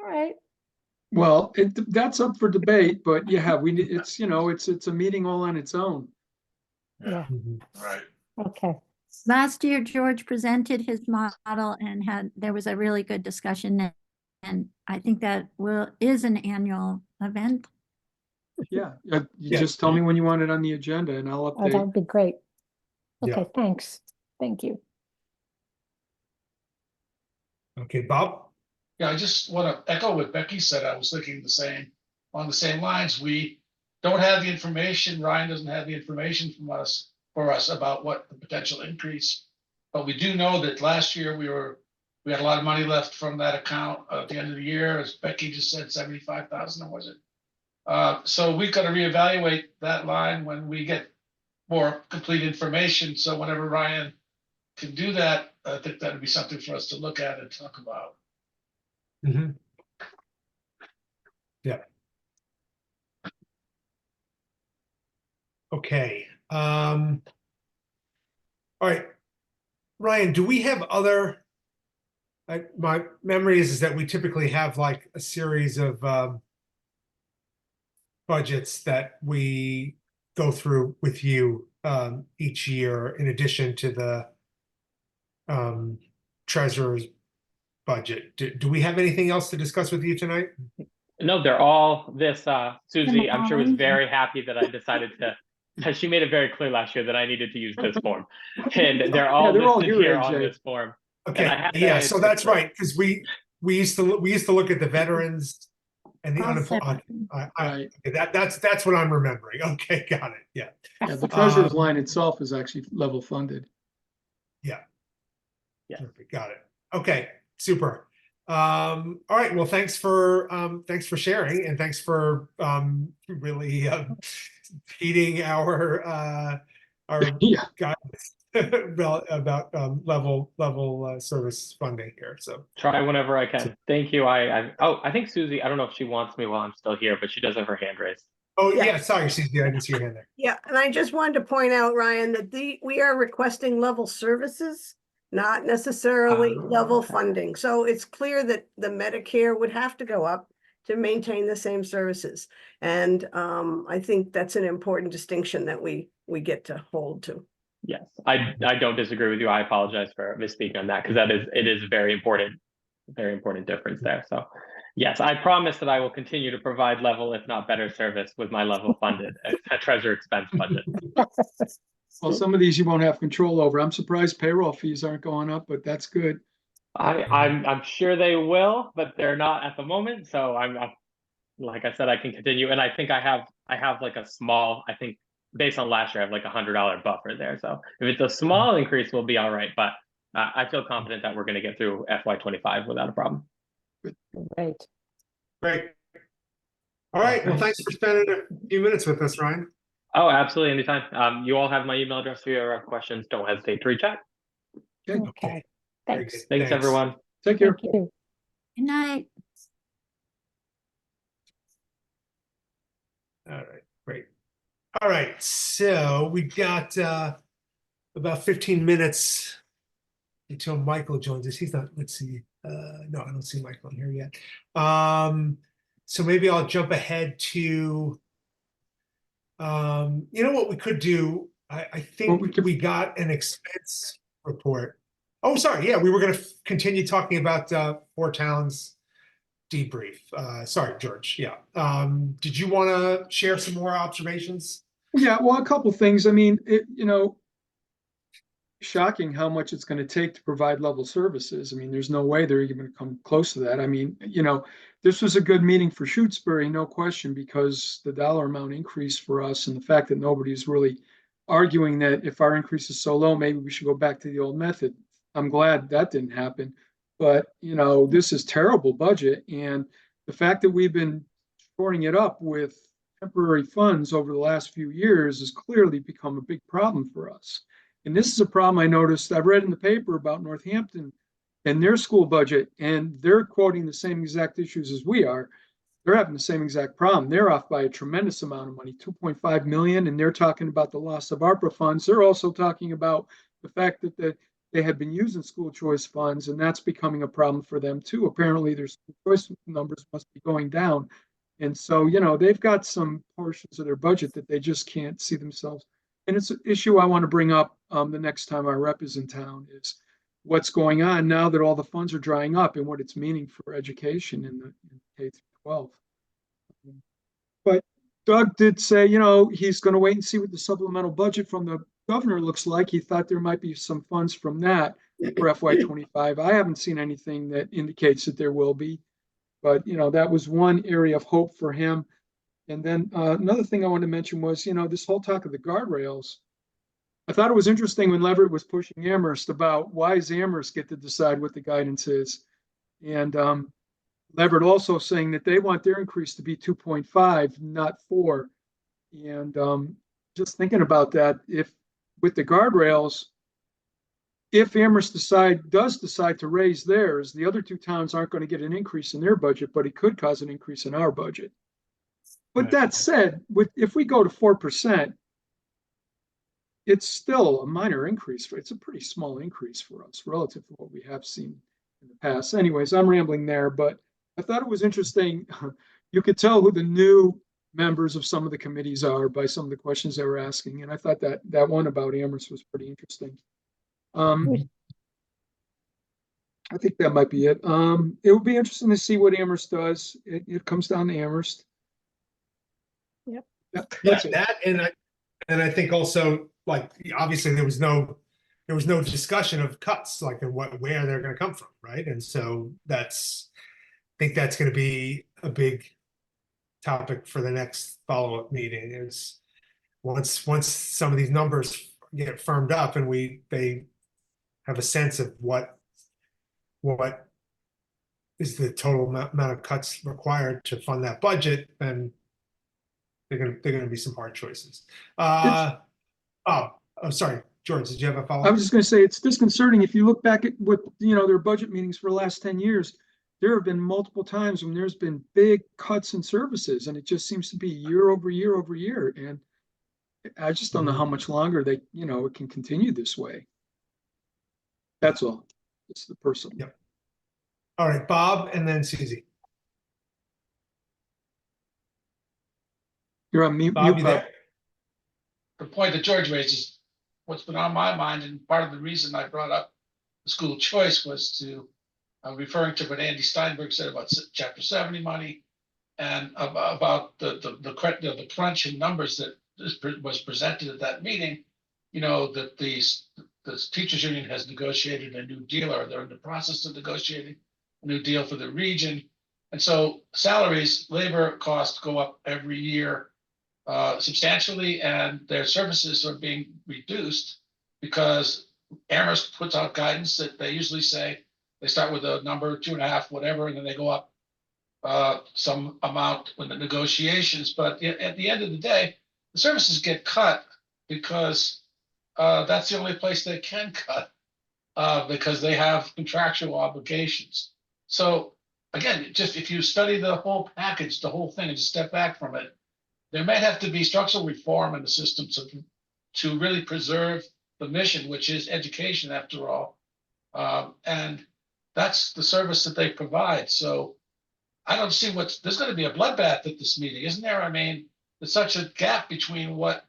All right. Well, that's up for debate, but yeah, it's a meeting all on its own. Yeah. Right. Okay. Last year, George presented his model and there was a really good discussion. And I think that is an annual event. Yeah, you just tell me when you want it on the agenda and I'll Oh, that update. would be great. Yeah. Okay, thanks. Thank you. Okay, Bob. Yeah, I just want to echo what Becky said. I was thinking the same. along the same lines. We don't have the information. Ryan doesn't have the information for us about what the potential increase. But we do know that last year we had a lot of money left from that account at the end of the year, as Becky just said, 75,000, was it? So we've got to reevaluate that line when we get more complete information. So whenever Ryan can do that, I think that would be something for us to look at and talk about. Mhm. Yeah. Okay. All right. Ryan, do we have other? My memory is that we typically have like a series of budgets that we go through with you each year, in addition to the treasurer's budget. Do we have anything else to discuss with you tonight? No, they're all this. Susie, I'm sure was Combined. very happy that I decided to. She made it very clear last year that I needed to use this form, and they're all they're all listed your here age, on Jay. this form. Okay, I had yeah, a- so that's right, because we used to look at the veterans and the All unemployed. separate. Right. Okay, that's what I'm remembering. Okay, got it. Yeah, Yeah, the treasurer's Um, line itself is actually level funded. Yeah. perfect, got it. Okay, super. All right, well, thanks for sharing, and thanks for really heeding our Yeah. guidance about level service funding here. So Try whenever I can. Thank you. I think Susie. I don't know if she wants me while I'm still here, but she does have her hand raised. oh Yeah. yeah, sorry, Susie, I didn't see your hand there. Yeah, and I just wanted to point out, Ryan, that we are requesting level services, not necessarily level okay. funding. So it's clear that the Medicare would have to go up to maintain the same services. And I think that's an important distinction that we get to hold to. Yes, I don't disagree with you. I apologize for misspeaking on that, because it is a very important difference there. So yes, I promise that I will continue to provide level, if not better, service with my level funded treasure expense budget. Well, some of these you won't have control over. I'm surprised payroll fees aren't going up, but that's good. I'm sure they will, but they're not at the moment. So I'm like I said, I can continue, and I think I have like a small, I think based on last year, I have like $100 buffer there. So if it's a small increase, we'll be all right. But I feel confident that we're going to get through FY25 without a problem. Great. Great. All right, well, thanks for spending a few minutes with us, Ryan. Oh, absolutely, anytime. You all have my email address. If you ever have questions, don't hesitate to reach out. Okay. Very Thanks. good. Thanks, everyone. Take care. Thank you. Good night. All right, great. All right, so we got about 15 minutes until Michael joins us. He's not, let's see. No, I don't see Michael in here yet. So maybe I'll jump ahead to, you know what we could do? I think we got an expense report. Oh, sorry. Yeah, we were going to continue talking about Four Towns debrief. Sorry, George. Yeah. Did you want to share some more observations? Yeah, well, a couple things. I mean, shocking how much it's going to take to provide level services. I mean, there's no way they're even going to come close to that. I mean, this was a good meeting for Shutesbury, no question, because the dollar amount increased for us, and the fact that nobody's really arguing that if our increase is so low, maybe we should go back to the old method. I'm glad that didn't happen. But, this is terrible budget. And the fact that we've been shoring it up with temporary funds over the last few years has clearly become a big problem for us. And this is a problem I noticed. I've read in the paper about Northampton and their school budget, and they're quoting the same exact issues as we are. They're having the same exact problem. They're off by a tremendous amount of money, 2.5 million, and they're talking about the loss of ARPA funds. They're also talking about the fact that they had been using school choice funds, and that's becoming a problem for them too. Apparently their school choice numbers must be going down. And so, they've got some portions of their budget that they just can't see themselves. And it's an issue I want to bring up the next time our rep is in town, is what's going on now that all the funds are drying up and what it's meaning for education in K through 12. But Doug did say, he's going to wait and see what the supplemental budget from the governor looks like. He thought there might be some funds from that for FY25. I haven't seen anything that indicates that there will be. But, that was one area of hope for him. And then another thing I wanted to mention was, this whole talk of the guardrails. I thought it was interesting when Leverett was pushing Amherst about why does Amherst get to decide what the guidance is? And Leverett also saying that they want their increase to be 2.5, not 4. And just thinking about that, if with the guardrails, if Amherst does decide to raise theirs, the other two towns aren't going to get an increase in their budget, but it could cause an increase in our budget. But Right. that said, if we go to 4%, it's still a minor increase. It's a pretty small increase for us relative to what we have seen in the past. Anyways, I'm rambling there, but I thought it was interesting. You could tell who the new members of some of the committees are by some of the questions they were asking. And I thought that one about Amherst was pretty interesting. I think that might be it. It would be interesting to see what Amherst does. It comes down to Amherst. Yep. Yeah, Yeah, that's it. that and I think also, like, obviously there was no discussion of cuts, like where they're going to come from, right? And so I think that's going to be a big topic for the next follow-up meeting. Is once some of these numbers get firmed up and they have a sense of what is the total amount of cuts required to fund that budget, then they're gonna be some hard choices. Sorry, George, did you have a I follow-up? was just going to say it's disconcerting if you look back at what their budget meetings for the last 10 years. There have been multiple times when there's been big cuts in services, and it just seems to be year over year over year. And I just don't know how much longer it can continue this way. That's all. It's the personal. Yep. All right, Bob, and then Susie. You're on mute. Bob, you Bob. there? The point that George raises, what's been on my mind, and part of the reason I brought up the school choice was to referring to what Andy Steinberg said about Chapter 70 money and about the crunch in numbers that was presented at that meeting. That the teachers union has negotiated a new deal, or they're in the process of negotiating a new deal for the region. And so salaries, labor costs go up every year substantially, and their services are being reduced because Amherst puts out guidance that they usually say they start with a number 2.5, whatever, and then they go up some amount in the negotiations. But at the end of the day, the services get cut because that's the only place they can cut because they have contractual obligations. So again, just if you study the whole package, the whole thing, and just step back from it, there may have to be structural reform in the system to really preserve the mission, which is education after all. And that's the service that they provide. So I don't see there's going to be a bloodbath at this meeting, isn't there? I mean, there's such a gap between what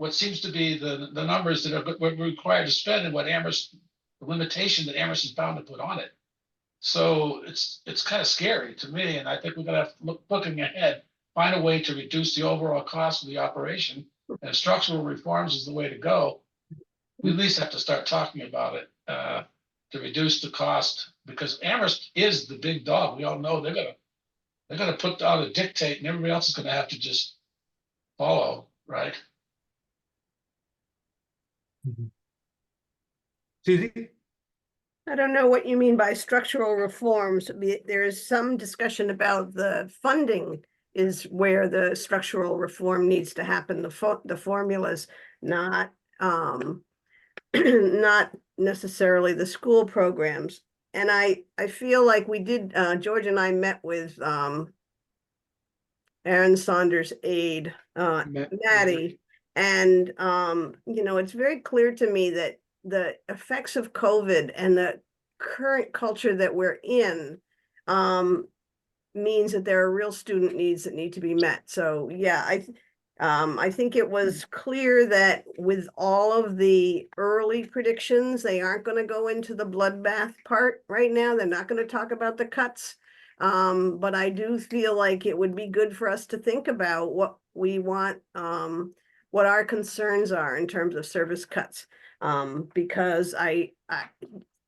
seems to be the numbers that are required to spend and what the limitation that Amherst is bound to put on it. So it's kind of scary to me, and I think we're going to have to looking ahead, find a way to reduce the overall cost of the operation, and if structural reforms is the way to go, we at least have to start talking about it to reduce the cost, because Amherst is the big dog. We all know they're gonna put out a dictate, and everybody else is gonna have to just follow, right? Susie? I don't know what you mean by structural reforms. There is some discussion about the funding is where the structural reform needs to happen. The formulas, not not necessarily the school programs. And I feel like we did, George and I met with Aaron Saunders' aide, Maddie. And, it's very clear to me that the effects of COVID and the current culture that we're in means that there are real student needs that need to be met. So yeah, I think it was clear that with all of the early predictions, they aren't going to go into the bloodbath part right now. They're not going to talk about the cuts. But I do feel like it would be good for us to think about what we want, what our concerns are in terms of service cuts. Because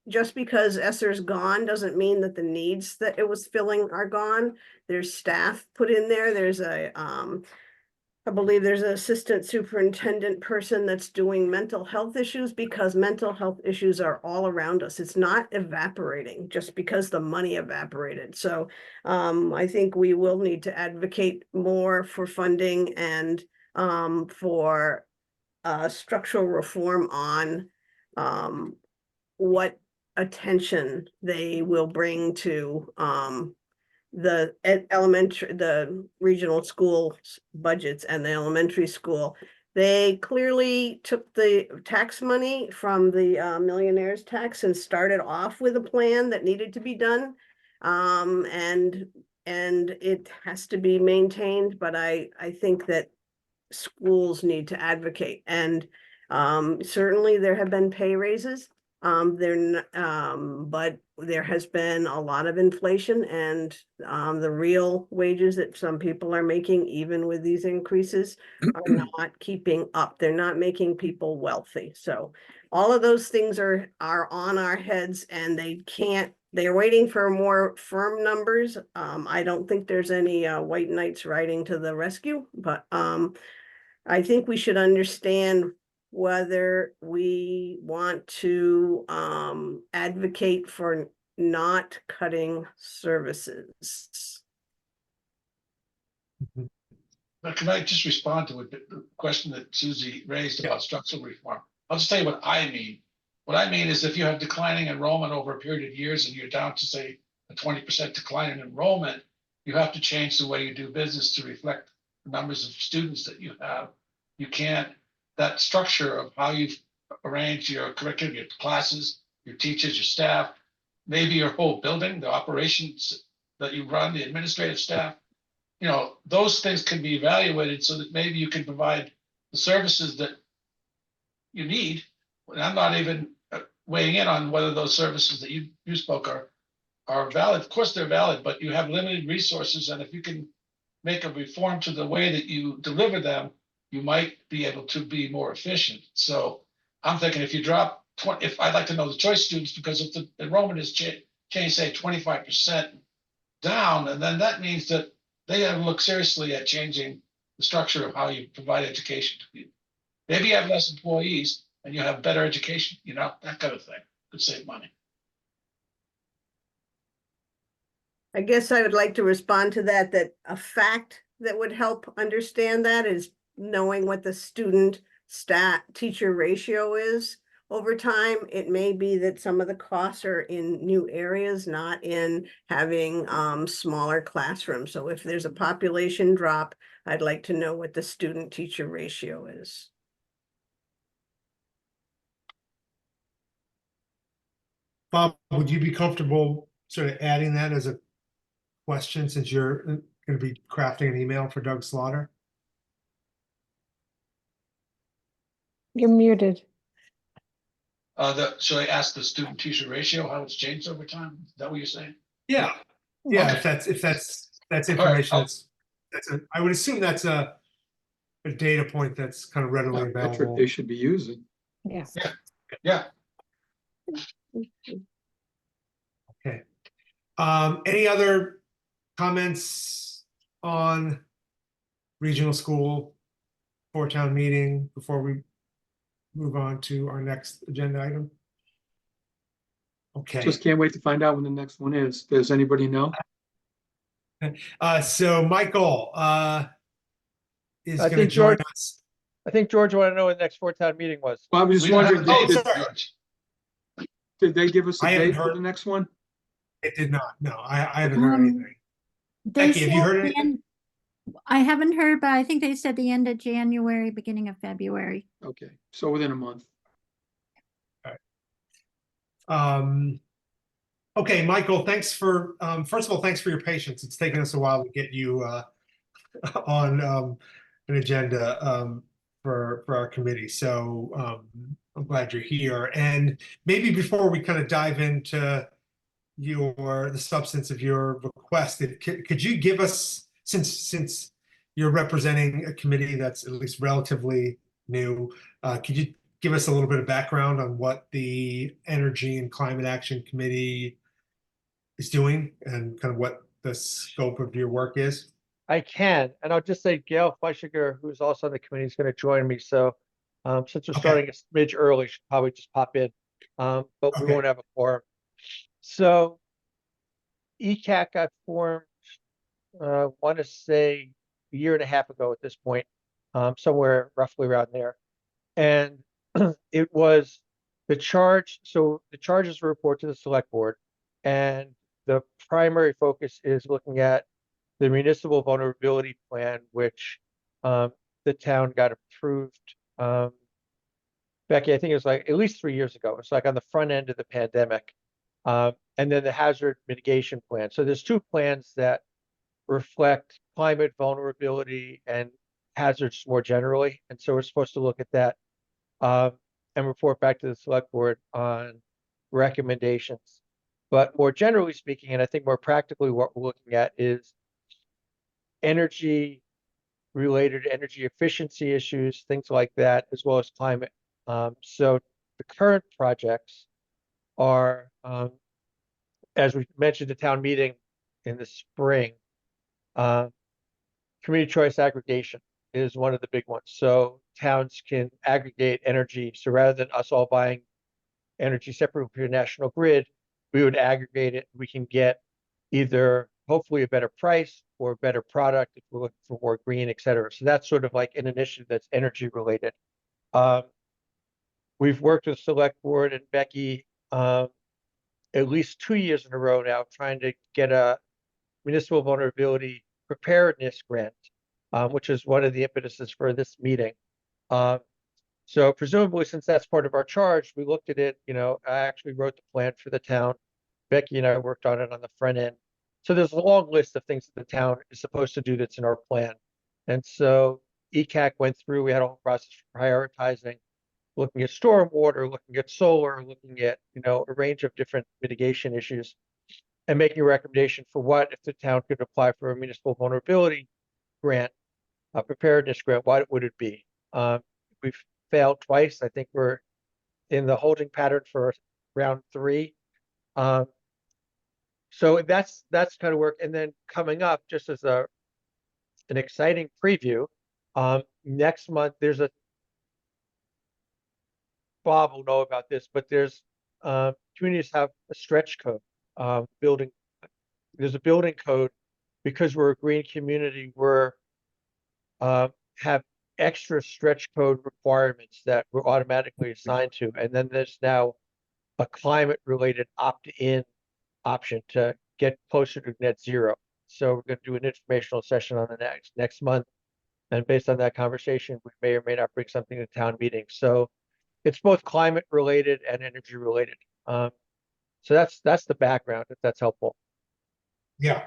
just because Esser's gone doesn't mean that the needs that it was filling are gone. There's staff put in there. There's I believe there's an assistant superintendent person that's doing mental health issues because mental health issues are all around us. It's not evaporating just because the money evaporated. So I think we will need to advocate more for funding and for structural reform on what attention they will bring to the the regional school budgets and the elementary school. They clearly took the tax money from the millionaire's tax and started off with a plan that needed to be done. And it has to be maintained, but I think that schools need to advocate. And certainly there have been pay raises. But there has been a lot of inflation, and the real wages that some people are making, even with these increases, are not keeping up. They're not making people wealthy. So all of those things are on our heads, and they're waiting for more firm numbers. I don't think there's any white knights riding to the rescue, but I think we should understand whether we want to advocate for not cutting services. But can I just respond to the question that Susie raised about structural reform? I'll just tell you what I mean. What I mean is if you have declining enrollment over a period of years and you're down to say a 20% decline in enrollment, you have to change the way you do business to reflect the numbers of students that you have. You can't, that structure of how you've arranged your curriculum, your classes, your teachers, your staff, maybe your whole building, the operations that you run, the administrative staff, you know, those things can be evaluated so that maybe you can provide the services that you need. And I'm not even weighing in on whether those services that you spoke are valid. Of course they're valid, but you have limited resources, and if you can make a reform to the way that you deliver them, you might be able to be more efficient. So I'm thinking if you drop 20, if I'd like to know the choice students, because if the enrollment is changed, say 25% down, and then that means that they have to look seriously at changing the structure of how you provide education to people. Maybe you have less employees and you have better education, you know, that kind of thing could save money. I guess I would like to respond to that a fact that would help understand that is knowing what the student teacher ratio is over time. It may be that some of the costs are in new areas, not in having smaller classrooms. So if there's a population drop, I'd like to know what the student teacher ratio is. Bob, would you be comfortable sort of adding that as a question since you're going to be crafting an email for Doug Slaughter? You're muted. Should I ask the student teacher ratio, how it's changed over time? Is that what you're saying? Yeah. Yeah, Okay. if that's information, I'll- I would assume that's a data point that's kind of readily Metric available. they should be using. Yeah. Yeah. Okay. Any other comments on regional school for town meeting before we move on to our next agenda item? Okay. Just can't wait to find out when the next one is. Does anybody know? So Michael is I going to think join George- us. I think George wanted to know when the next Town meeting was. Well, I was just We don't have wondering, a date, Oh, sorry. George. did they give us a I haven't date for heard. the next one? It did not. No, I haven't heard anything. They Becky, have you said heard the anything? end- I haven't heard, but I think they said the end of January, beginning of February. Okay, so within a month. Okay, Michael, thanks for first of all, thanks for your patience. It's taken us a while to get you on an agenda for our committee. So I'm glad you're here. And maybe before we kind of dive into the substance of your request, could you give us, since you're representing a committee that's at least relatively new, could you give us a little bit of background on what the Energy and Climate Action Committee is doing and kind of what the scope of your work is? I can, and I'll just say Gail Fleischiger, who's also on the committee, is going to join me. So since we're Okay. starting a smidge early, she'll probably just pop in, but we Okay. won't have a quorum. So ECAC got formed, want to say a year and a half ago at this point, somewhere roughly around there. And it was the charge. So the charge is to report to the select board, and the primary focus is looking at the municipal vulnerability plan, which the town got approved. Becky, I think it was like at least 3 years ago. It's like on the front end of the pandemic. And then the hazard mitigation plan. So there's two plans that reflect climate vulnerability and hazards more generally. And so we're supposed to look at that and report back to the select board on recommendations. But more generally speaking, and I think more practically, what we're looking at is energy related energy efficiency issues, things like that, as well as climate. So the current projects are, as we mentioned at town meeting in the spring, community choice aggregation is one of the big ones. So towns can aggregate energy. So rather than us all buying energy separately for your national grid, we would aggregate it. We can get either hopefully a better price or a better product if we're looking for more green, et cetera. So that's sort of like an initiative that's energy related. We've worked with select board and Becky at least 2 years in a row now, trying to get a municipal vulnerability preparedness grant, which is one of the impetuses for this meeting. So presumably, since that's part of our charge, we looked at it, I actually wrote the plan for the town. Becky and I worked on it on the front end. So there's a long list of things that the town is supposed to do that's in our plan. And so ECAC went through, we had a whole process for prioritizing, looking at stormwater, looking at solar, looking at, a range of different mitigation issues, and making a recommendation for what if the town could apply for a municipal vulnerability grant, a preparedness grant, what would it be? We've failed twice. I think we're in the holding pattern for round 3. So that's kind of work. And then coming up, just as an exciting preview, next month there's Bob will know about this, but there's communities have a stretch code building. There's a building code because we're a green community. We're have extra stretch code requirements that we're automatically assigned to, and then there's now a climate related opt-in option to get closer to net zero. So we're going to do an informational session on the next month, and based on that conversation, we may or may not bring something to town meeting. So it's both climate related and energy related. So that's the background, if that's helpful. Yeah,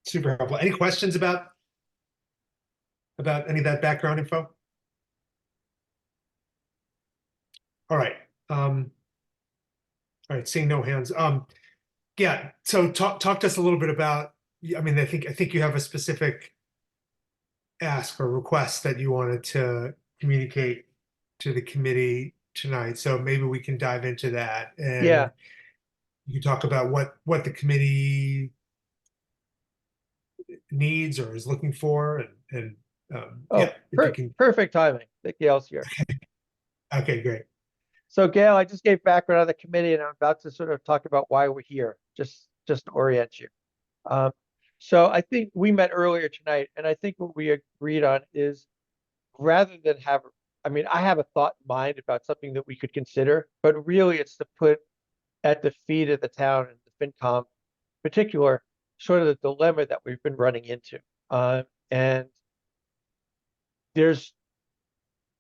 super helpful. Any questions about any of that background info? All right. All right, seeing no hands. Yeah, so talk to us a little bit about, I mean, I think you have a specific ask or request that you wanted to communicate to the committee tonight. So maybe we can dive into that, and Yeah. you can talk about what the committee needs or is looking for, and yeah, if you can. Perfect timing that Gail's here. Okay, great. So Gail, I just gave background on the committee, and I'm about to sort of talk about why we're here, just to orient you. So I think we met earlier tonight, and I think what we agreed on is rather than I have a thought in mind about something that we could consider, but really it's to put at the feet of the town and the FinCom in particular, sort of the dilemma that we've been running into. And there's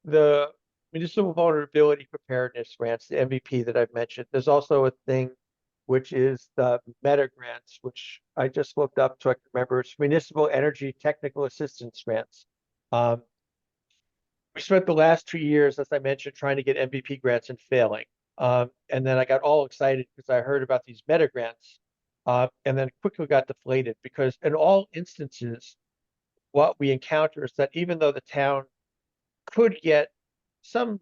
the municipal vulnerability preparedness grants, the MVP that I've mentioned. There's also a thing which is the meta grants, which I just looked up so I can remember. It's municipal energy technical assistance grants. We spent the last 2 years, as I mentioned, trying to get MVP grants and failing. And then I got all excited because I heard about these meta grants, and then quickly got deflated because in all instances, what we encounter is that even though the town could get some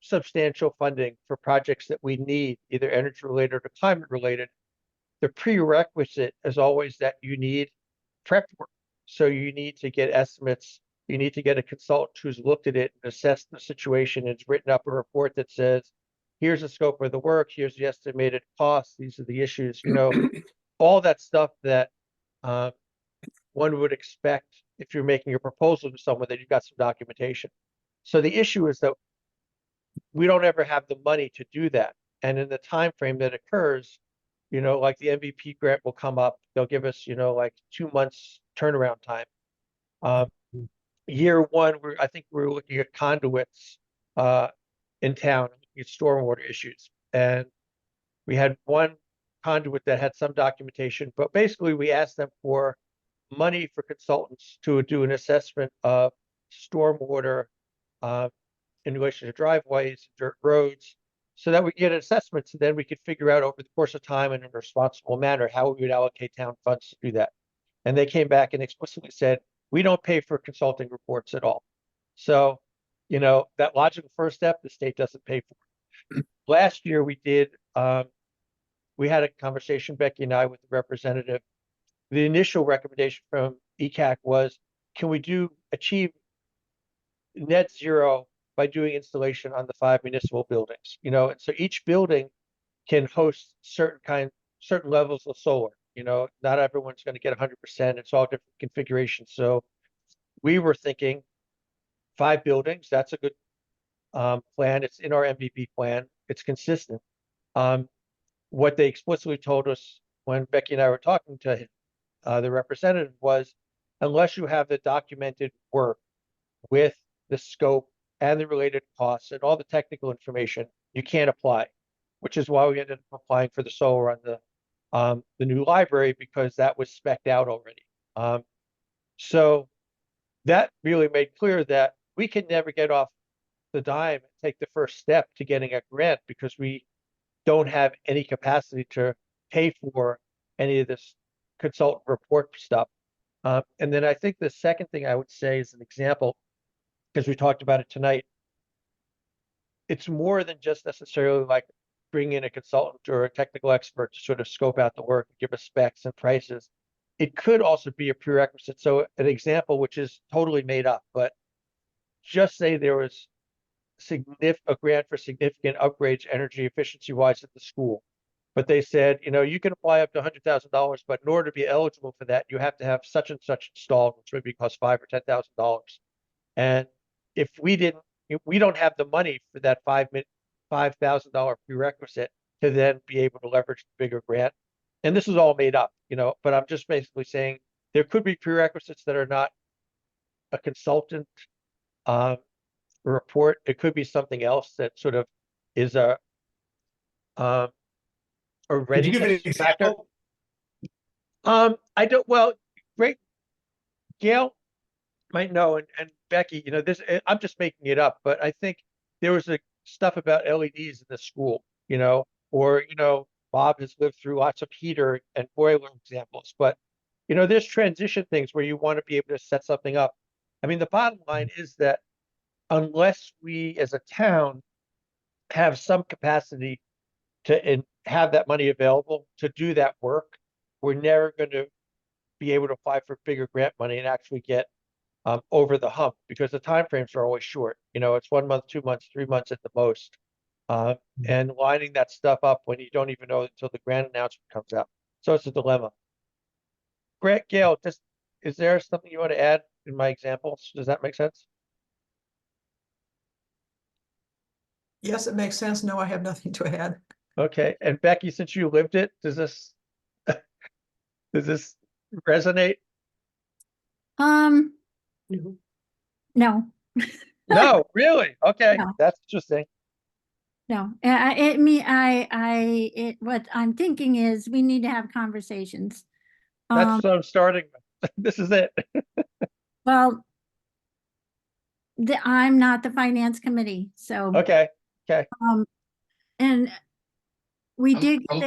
substantial funding for projects that we need, either energy related or climate related, the prerequisite is always that you need prep work. So you need to get estimates, you need to get a consultant who's looked at it and assessed the situation. It's written up a report that says, here's the scope of the work, here's the estimated costs, these are the issues, all that stuff that one would expect if you're making a proposal to someone that you've got some documentation. So the issue is that we don't ever have the money to do that. And in the time frame that occurs, like the MVP grant will come up, they'll give us, like 2 months turnaround time. Year one, I think we're looking at conduits in town, looking at stormwater issues. And we had one conduit that had some documentation, but basically we asked them for money for consultants to do an assessment of stormwater in relation to driveways, dirt roads, so that we get assessments, and then we could figure out over the course of time in a responsible manner how we would allocate town funds to do that. And they came back and explicitly said, we don't pay for consulting reports at all. So, that logical first step, the state doesn't pay for. Last year we did, we had a conversation, Becky and I, with the representative. The initial recommendation from ECAC was, can we achieve net zero by doing installation on the 5 municipal buildings? And so each building can host certain levels of solar. Not everyone's going to get 100%. It's all different configurations. So we were thinking 5 buildings. That's a good plan. It's in our MVP plan. It's consistent. What they explicitly told us when Becky and I were talking to the representative was, unless you have the documented work with the scope and the related costs and all the technical information, you can't apply, which is why we ended up applying for the solar on the new library, because that was spec'd out already. So that really made clear that we can never get off the dime and take the first step to getting a grant, because we don't have any capacity to pay for any of this consultant report stuff. And then I think the second thing I would say is an example, because we talked about it tonight. It's more than just necessarily like bring in a consultant or a technical expert to sort of scope out the work and give us specs and prices. It could also be a prerequisite. So an example, which is totally made up, but just say there was a grant for significant upgrades energy efficiency wise at the school. But they said, you can apply up to $100,000, but in order to be eligible for that, you have to have such and such installed, which maybe cost $5,000 or $10,000. And if we don't have the money for that $5,000 prerequisite to then be able to leverage the bigger grant. And this is all made up, but I'm just basically saying there could be prerequisites that are not a consultant report. It could be something else that sort of is a Could you give an example? I don't, well, great. Gail might know, and Becky, this, I'm just making it up, but I think there was stuff about LEDs in the school, or, Bob has lived through lots of heater and boiler examples, but, there's transition things where you want to be able to set something up. I mean, the bottom line is that unless we as a town have some capacity to have that money available to do that work, we're never going to be able to apply for bigger grant money and actually get over the hump, because the timeframes are always short. It's 1 month, 2 months, 3 months at the most. And lining that stuff up when you don't even know until the grant announcement comes out. So it's a dilemma. Grant, Gail, is there something you want to add in my examples? Does that make sense? Yes, it makes sense. No, I have nothing to add. Okay. And Becky, since you lived it, does this resonate? No, No, really? Okay. No. That's interesting. no. What I'm thinking is we need to have conversations. That's what I'm starting with. This is it. Well, I'm not the finance committee, so. Okay. And we Um, did um,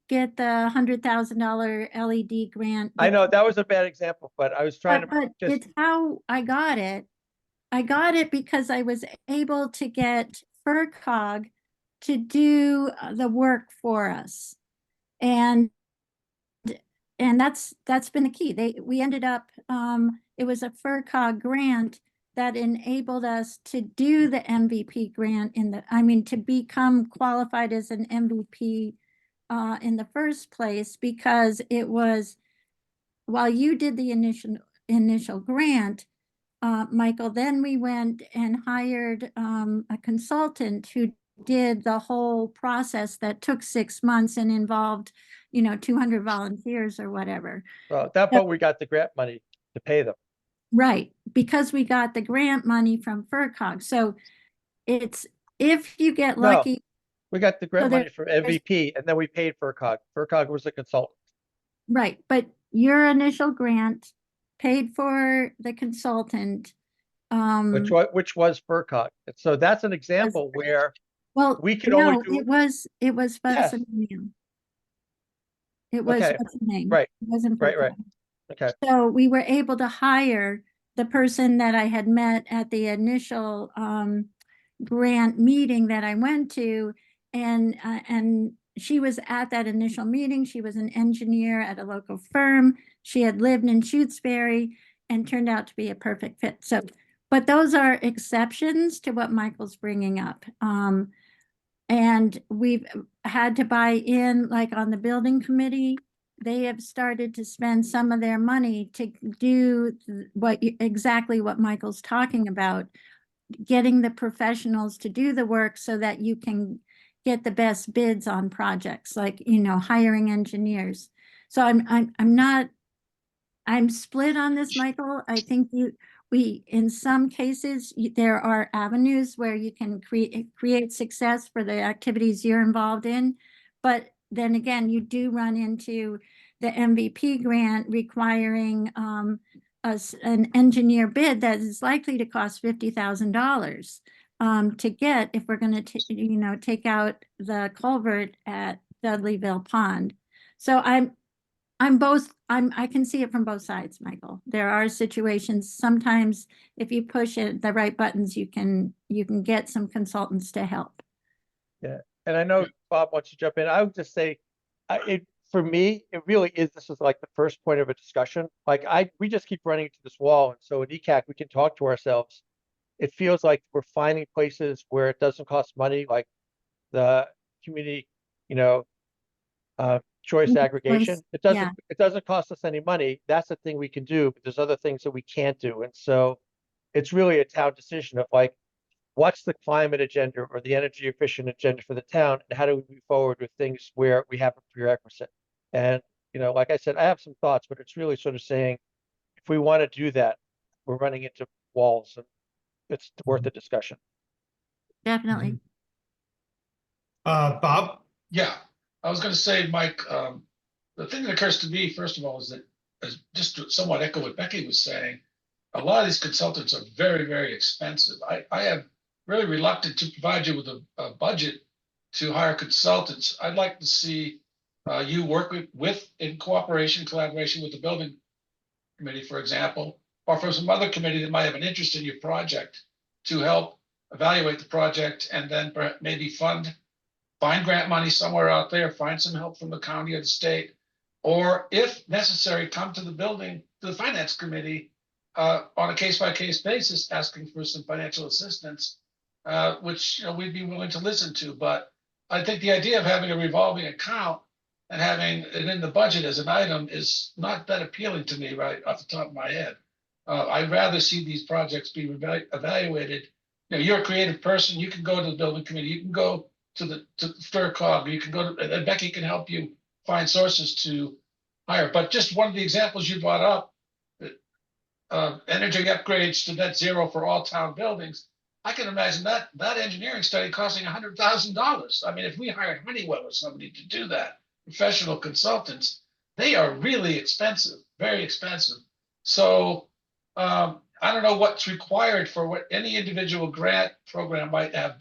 get the $100,000 LED grant. I know that was a bad example, but I was trying But to just, it's how I got it. I got it because I was able to get FERCog to do the work for us. And that's been the key. We ended up, it was a FERCog grant that enabled us to do the MVP grant to become qualified as an MVP in the first place, because it was, while you did the initial grant, Michael, then we went and hired a consultant who did the whole process that took 6 months and involved, 200 volunteers or whatever. Well, that part we got the grant money to pay them. Right, because we got the grant money from FERCog. So it's, if you get No. lucky. We got the grant So there- money from MVP, and then we paid FERCog. FERCog was a consultant. Right, but your initial grant paid for the consultant. Which was FERCog. And so that's an example where Well, we could only no, do. it was Yes. Fuss-O-Name. It was Okay, what's the name? right, It wasn't right. FERCog. Okay, So we were able to hire the person that I had met at the initial grant meeting that I went to, and she was at that initial meeting. She was an engineer at a local firm. She had lived in Shutesbury and turned out to be a perfect fit. So, but those are exceptions to what Michael's bringing up. And we've had to buy in, like on the building committee, they have started to spend some of their money to do exactly what Michael's talking about, getting the professionals to do the work so that you can get the best bids on projects, like, hiring engineers. So I'm split on this, Michael. I think in some cases, there are avenues where you can create success for the activities you're involved in. But then again, you do run into the MVP grant requiring an engineer bid that is likely to cost $50,000 to get, if we're going to take out the culvert at Dudleyville Pond. So I can see it from both sides, Michael. There are situations, sometimes if you push the right buttons, you can get some consultants to help. yeah. And I know Bob wants to jump in. I would just say, for me, it really is, this is like the first point of a discussion. Like we just keep running into this wall. And so at ECAC, we can talk to ourselves. It feels like we're finding places where it doesn't cost money, like the community, choice aggregation. It doesn't cost us any money. That's the thing we can do, but there's other things that we can't do. And so it's really a town decision of like, what's the climate agenda or the energy efficient agenda for the town, and how do we move forward with things where we have a prerequisite? And, like I said, I have some thoughts, but it's really sort of saying, if we want to do that, we're running into walls, and it's worth a discussion. Definitely. Bob? Yeah, I was gonna say, Mike, the thing that occurs to me, first of all, is that, just to somewhat echo what Becky was saying, a lot of these consultants are very, very expensive. I am really reluctant to provide you with a budget to hire consultants. I'd like to see you work in collaboration with the building committee, for example, or for some other committee that might have an interest in your project, to help evaluate the project, and then maybe find grant money somewhere out there, find some help from the county or the state, or if necessary, come to the finance committee on a case-by-case basis, asking for some financial assistance, which we'd be willing to listen to. But I think the idea of having a revolving account and having it in the budget as an item is not that appealing to me right off the top of my head. I'd rather see these projects be evaluated. You're a creative person. You can go to the building committee. You can go to FERCog. You can go to, and Becky can help you find sources to hire. But just one of the examples you brought up, energy upgrades to net zero for all town buildings. I can imagine that engineering study costing $100,000. I mean, if we hired Honeywell or somebody to do that, professional consultants, they are really expensive, very expensive. So I don't know what's required for what any individual grant program might have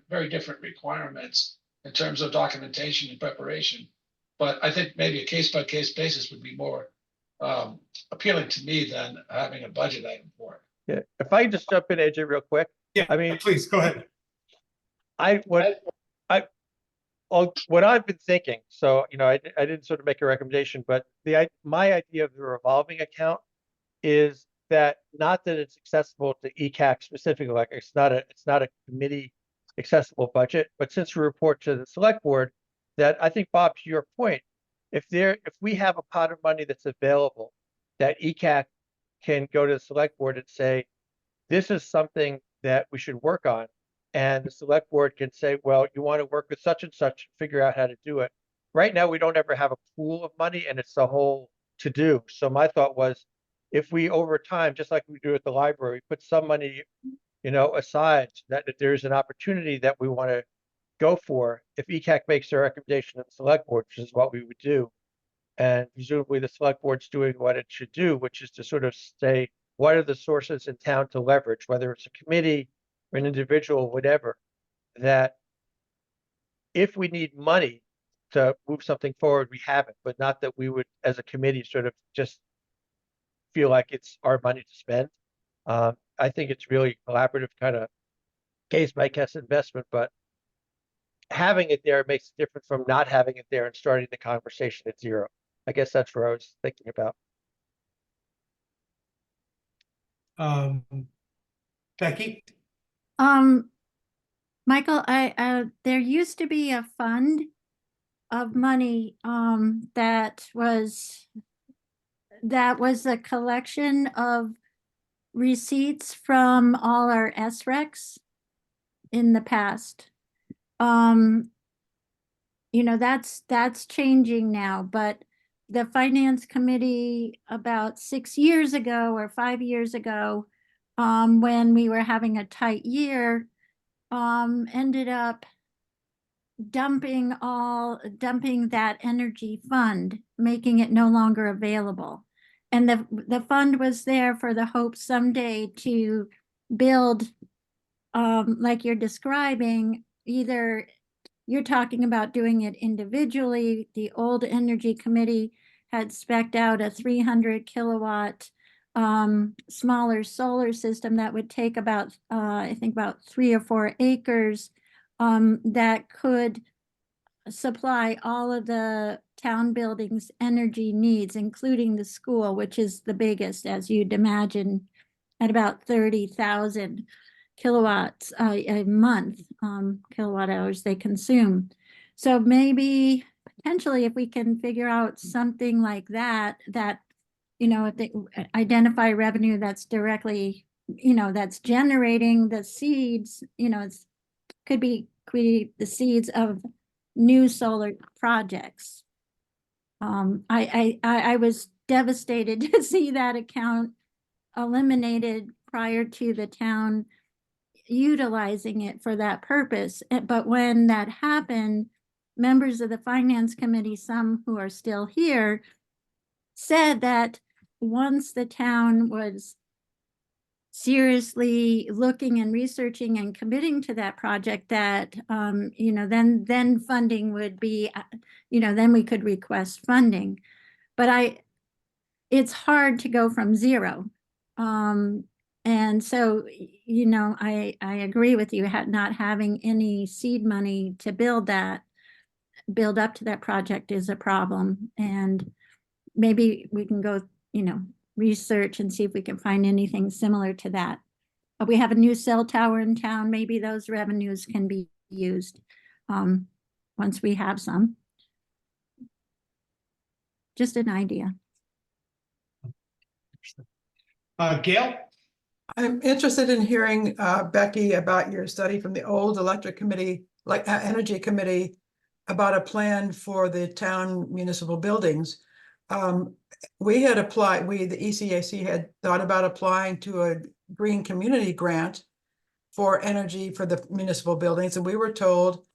very different requirements in terms of documentation and preparation. But I think maybe a case-by-case basis would be more appealing to me than having a budget item for it. Yeah, if I just jump in, AJ, real quick. Yeah, I mean, please, go ahead. What I've been thinking, so, I didn't sort of make a recommendation, but my idea of the revolving account is that, not that it's accessible to ECAC specifically, like it's not a committee accessible budget, but since we report to the select board, that I think, Bob, to your point, if we have a pot of money that's available, that ECAC can go to the select board and say, this is something that we should work on. And the select board can say, well, you want to work with such and such, figure out how to do it. Right now, we don't ever have a pool of money, and it's the whole to do. So my thought was, if we, over time, just like we do at the library, put some money, aside, that if there's an opportunity that we want to go for, if ECAC makes their recommendation to the select board, which is what we would do, and presumably the select board's doing what it should do, which is to sort of say, what are the sources in town to leverage, whether it's a committee or an individual, whatever, that if we need money to move something forward, we have it, but not that we would, as a committee, sort of just feel like it's our money to spend. I think it's really collaborative kind of case by case investment, but having it there makes it different from not having it there and starting the conversation at zero. I guess that's what I was thinking about. Becky? Michael, there used to be a fund of money, that was a collection of receipts from all our SRECs in the past. That's changing now, but the finance committee about 6 years ago or 5 years ago, when we were having a tight year, ended up dumping that energy fund, making it no longer available. And the fund was there for the hope someday to build, like you're describing, either you're talking about doing it individually. The old energy committee had spec'd out a 300 kilowatt smaller solar system that would take about, I think about 3 or 4 acres, that could supply all of the town buildings' energy needs, including the school, which is the biggest, as you'd imagine, at about 30,000 kilowatts a month, kilowatt hours they consume. So maybe potentially if we can figure out something like that, if they identify revenue that's directly, that's generating the seeds, could be the seeds of new solar projects. I was devastated to see that account eliminated prior to the town utilizing it for that purpose. But when that happened, members of the finance committee, some who are still here, said that once the town was seriously looking and researching and committing to that project, that then funding would be, then we could request funding. But it's hard to go from zero. And so, I agree with you, not having any seed money to build up to that project is a problem. And maybe we can go, research and see if we can find anything similar to that. But we have a new cell tower in town. Maybe those revenues can be used once we have some. Just an idea. Gail? I'm interested in hearing, Becky, about your study from the old electric committee, like energy committee, about a plan for the town municipal buildings. We had applied, the ECAC had thought about applying to a green community grant for energy for the municipal buildings, and we were told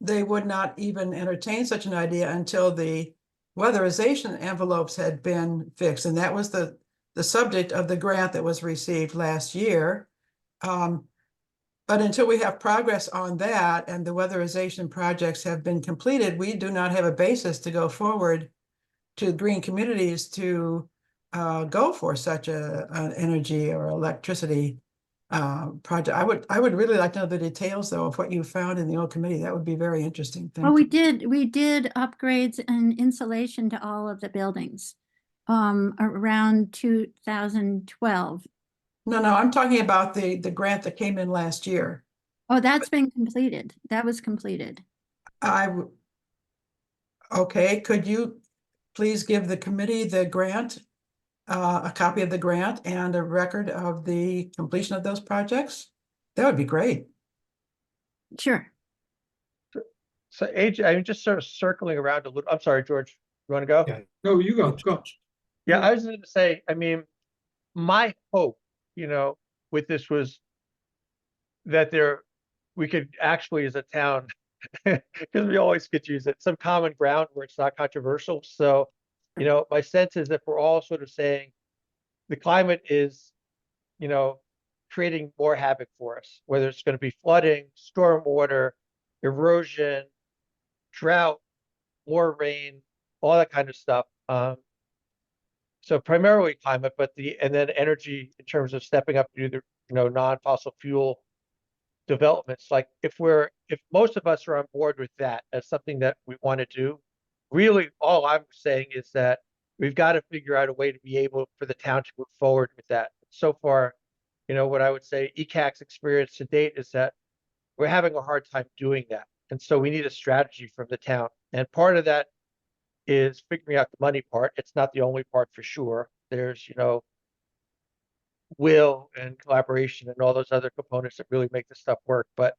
they would not even entertain such an idea until the weatherization envelopes had been fixed, and that was the subject of the grant that was received last year. But until we have progress on that and the weatherization projects have been completed, we do not have a basis to go forward to green communities to go for such an energy or electricity project. I would really like to know the details though of what you found in the old committee. That would be very interesting. Well, Thank you. we did upgrades and insulation to all of the buildings around 2012. No, I'm talking about the grant that came in last year. Oh, that's been completed. That was completed. Okay, could you please give the committee the grant, a copy of the grant and a record of the completion of those projects? That would be great. Sure. So AJ, I'm just sort of circling around a little. I'm sorry, George, you want to go? Yeah. No, you go. Yeah, I was going to say, I mean, my hope, with this was that we could actually, as a town, because we always could use it, some common ground where it's not controversial. So, my sense is that we're all sort of saying the climate is, creating more havoc for us, whether it's going to be flooding, stormwater, erosion, drought, more rain, all that kind of stuff. So primarily climate, and then energy in terms of stepping up to do the non-fossil fuel developments. Like if most of us are on board with that as something that we want to do, really all I'm saying is that we've got to figure out a way to be able for the town to move forward with that. So far, what I would say ECAC's experience to date is that we're having a hard time doing that. And so we need a strategy from the town. And part of that is figuring out the money part. It's not the only part for sure. There's, will and collaboration and all those other components that really make this stuff work. But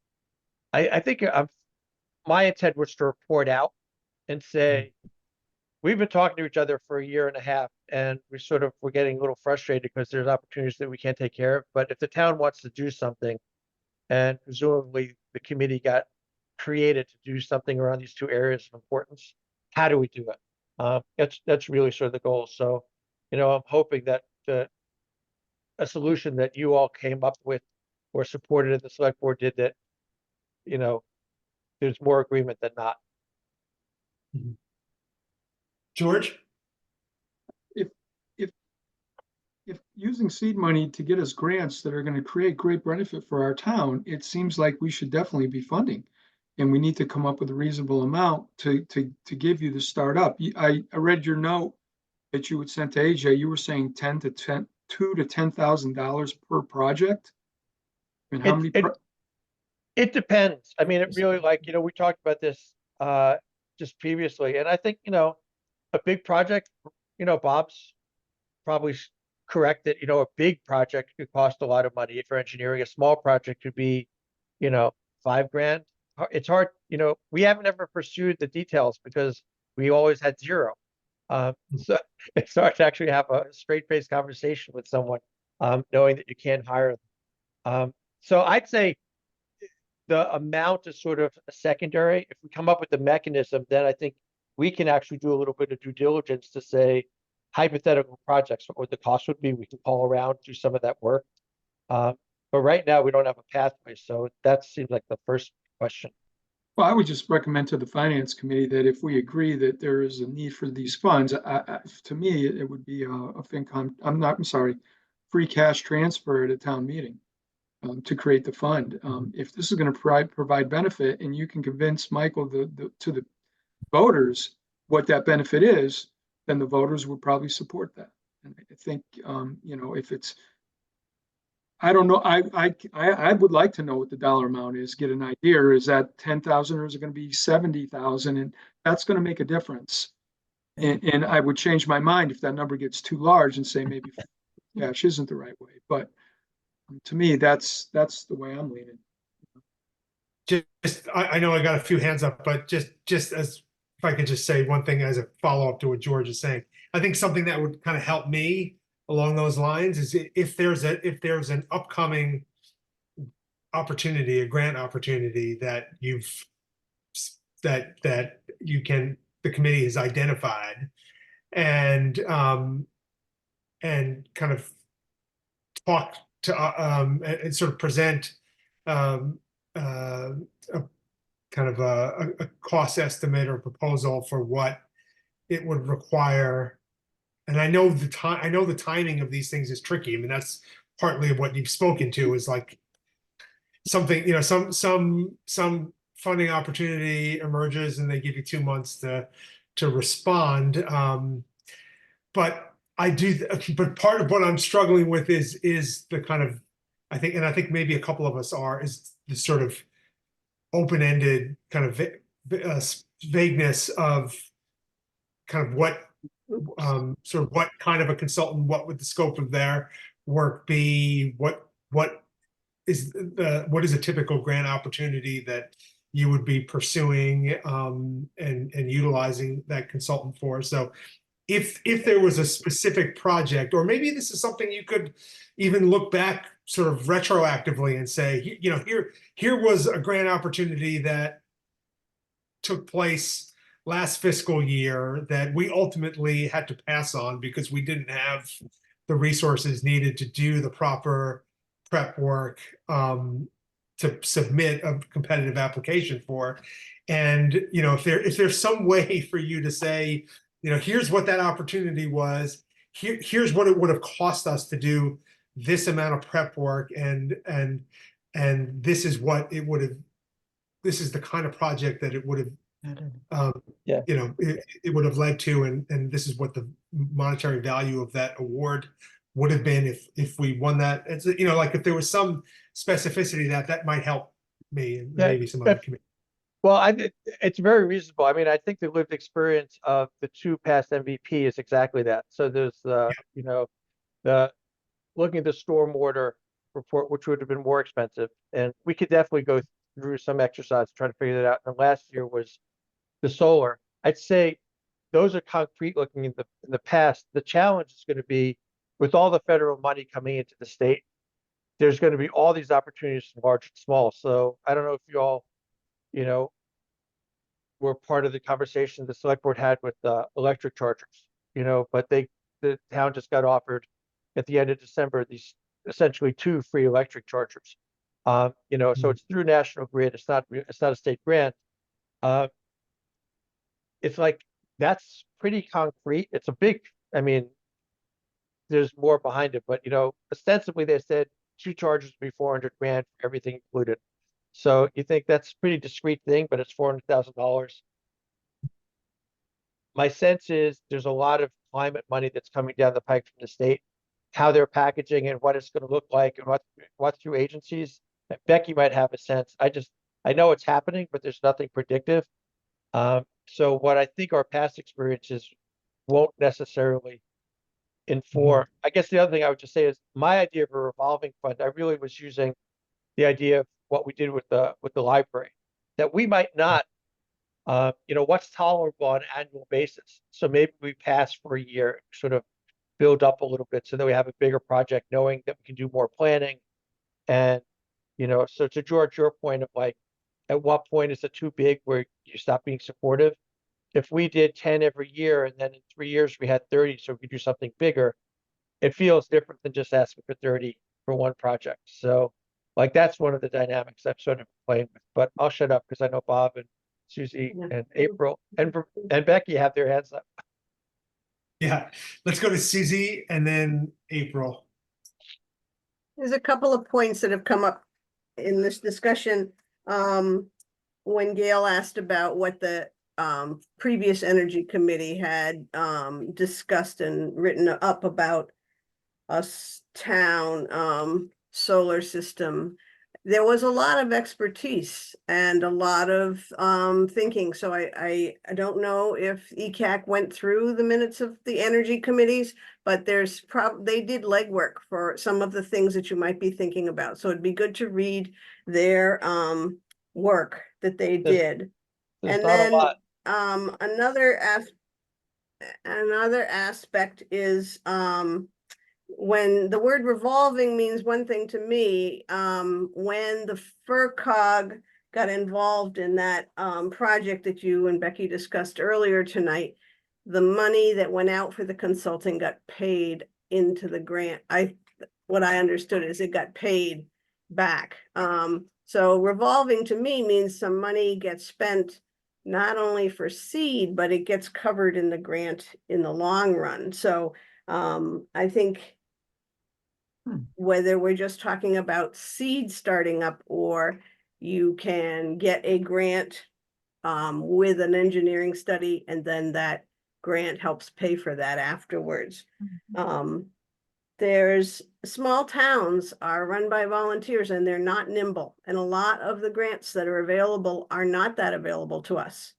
I think my intent was to report out and say, we've been talking to each other for a year and a half, and we're getting a little frustrated because there's opportunities that we can't take care of. But if the town wants to do something, and presumably the committee got created to do something around these two areas of importance, how do we do it? That's really sort of the goal. So, I'm hoping that a solution that you all came up with or supported at the select board did that, there's more agreement than not. George? If using seed money to get us grants that are going to create great benefit for our town, it seems like we should definitely be funding. And we need to come up with a reasonable amount to give you the startup. I read your note that you would send to AJ. You were saying $2,000 to $10,000 per project. I mean, how many? It depends. I mean, it really we talked about this just previously, and I think a big project, Bob's probably correct that a big project could cost a lot of money for engineering. A small project could be $5,000. It's hard, we haven't ever pursued the details because we always had zero. So it's hard to actually have a straight-faced conversation with someone, knowing that you can't hire them. So I'd say the amount is sort of a secondary. If we come up with the mechanism, then I think we can actually do a little bit of due diligence to say hypothetical projects, what the cost would be. We can call around, do some of that work. But right now we don't have a pathway. So that seems like the first question. Well, I would just recommend to the finance committee that if we agree that there is a need for these funds, to me, it would be a FinCom, I'm sorry, free cash transfer at a town meeting to create the fund. If this is going to provide benefit and you can convince Michael to the voters what that benefit is, then the voters would probably support that. And I think, if it's, I don't know. I would like to know what the dollar amount is, get an idea. Is that 10,000 or is it going to be 70,000? And that's going to make a difference. And I would change my mind if that number gets too large and say maybe cash isn't the right way. But to me, that's the way I'm leaning. I know I got a few hands up, but just as if I could just say one thing as a follow-up to what George is saying, I think something that would kind of help me along those lines is if there's an upcoming opportunity, a grant opportunity that the committee has identified and kind of talk to and sort of present a kind of a cost estimate or proposal for what it would require and I know the timing of these things is tricky. I mean, that's partly what you've spoken to is like something, some funding opportunity emerges and they give you 2 months to respond. But but part of what I'm struggling with is the kind of, I think maybe a couple of us is the sort of open-ended kind of vagueness of kind of what sort of what kind of a consultant, what would the scope of their work be, what is a typical grant opportunity that you would be pursuing and utilizing that consultant for. So if there was a specific project, or maybe this is something you could even look back sort of retroactively and say, here was a grant opportunity that took place last fiscal year that we ultimately had to pass on because we didn't have the resources needed to do the proper prep work to submit a competitive application for. And if there's some way for you to say, here's what that opportunity was, here's what it would have cost us to do this amount of prep work, and this is what it would have, this is the kind of project that it would have Yeah. it would have led to, and this is what the monetary value of that award would have been if we won that. It's like if there was some specificity that might help me and Yeah, maybe some other committee. Well, it's very reasonable. I mean, I think the lived experience of the two past MVP is exactly that. So there's the looking at the stormwater report, which would have been more expensive, and we could definitely go through some exercise trying to figure that out. And last year was the solar. I'd say those are concrete looking in the past. The challenge is going to be with all the federal money coming into the state, there's going to be all these opportunities from large and small. So I don't know if you all, were part of the conversation the select board had with electric chargers, but the town just got offered at the end of December these essentially 2 free electric chargers. So it's through National Grid. It's not a state grant. It's like that's pretty concrete. It's a big, I mean, there's more behind it, but ostensibly they said 2 chargers would be 400 grand, everything included. So you think that's a pretty discreet thing, but it's $400,000. My sense is there's a lot of climate money that's coming down the pike from the state, how they're packaging and what it's going to look like and what through agencies. Becky might have a sense. I know it's happening, but there's nothing predictive. So what I think our past experiences won't necessarily inform. I guess the other thing I would just say is my idea of a revolving fund, I really was using the idea of what we did with the library, that we might not, what's tolerable on an annual basis. So maybe we pass for a year, sort of build up a little bit so that we have a bigger project, knowing that we can do more planning. And, so to George, your point of like, at what point is it too big where you stop being supportive? If we did 10 every year and then in 3 years we had 30, so we could do something bigger, it feels different than just asking for 30 for one project. So like that's one of the dynamics I'm sort of playing with. But I'll shut up because I know Bob and Susie and April and Becky have their hands up. Yeah, let's go to Susie and then April. There's a couple of points that have come up in this discussion. When Gail asked about what the previous energy committee had discussed and written up about us town solar system, there was a lot of expertise and a lot of thinking. So I don't know if ECAC went through the minutes of the energy committees, but they did legwork for some of the things that you might be thinking about. So it'd be good to read their work that they did. There's And not then a lot. Another aspect is when the word revolving means one thing to me, when the FERCog got involved in that project that you and Becky discussed earlier tonight, the money that went out for the consulting got paid into the grant. What I understood is it got paid back. So revolving to me means some money gets spent not only for seed, but it gets covered in the grant in the long run. So I think whether we're just talking about seed starting up, or you can get a grant with an engineering study, and then that grant helps pay for that afterwards. There's small towns are run by volunteers and they're not nimble. And a lot of the grants that are available are not that available to us.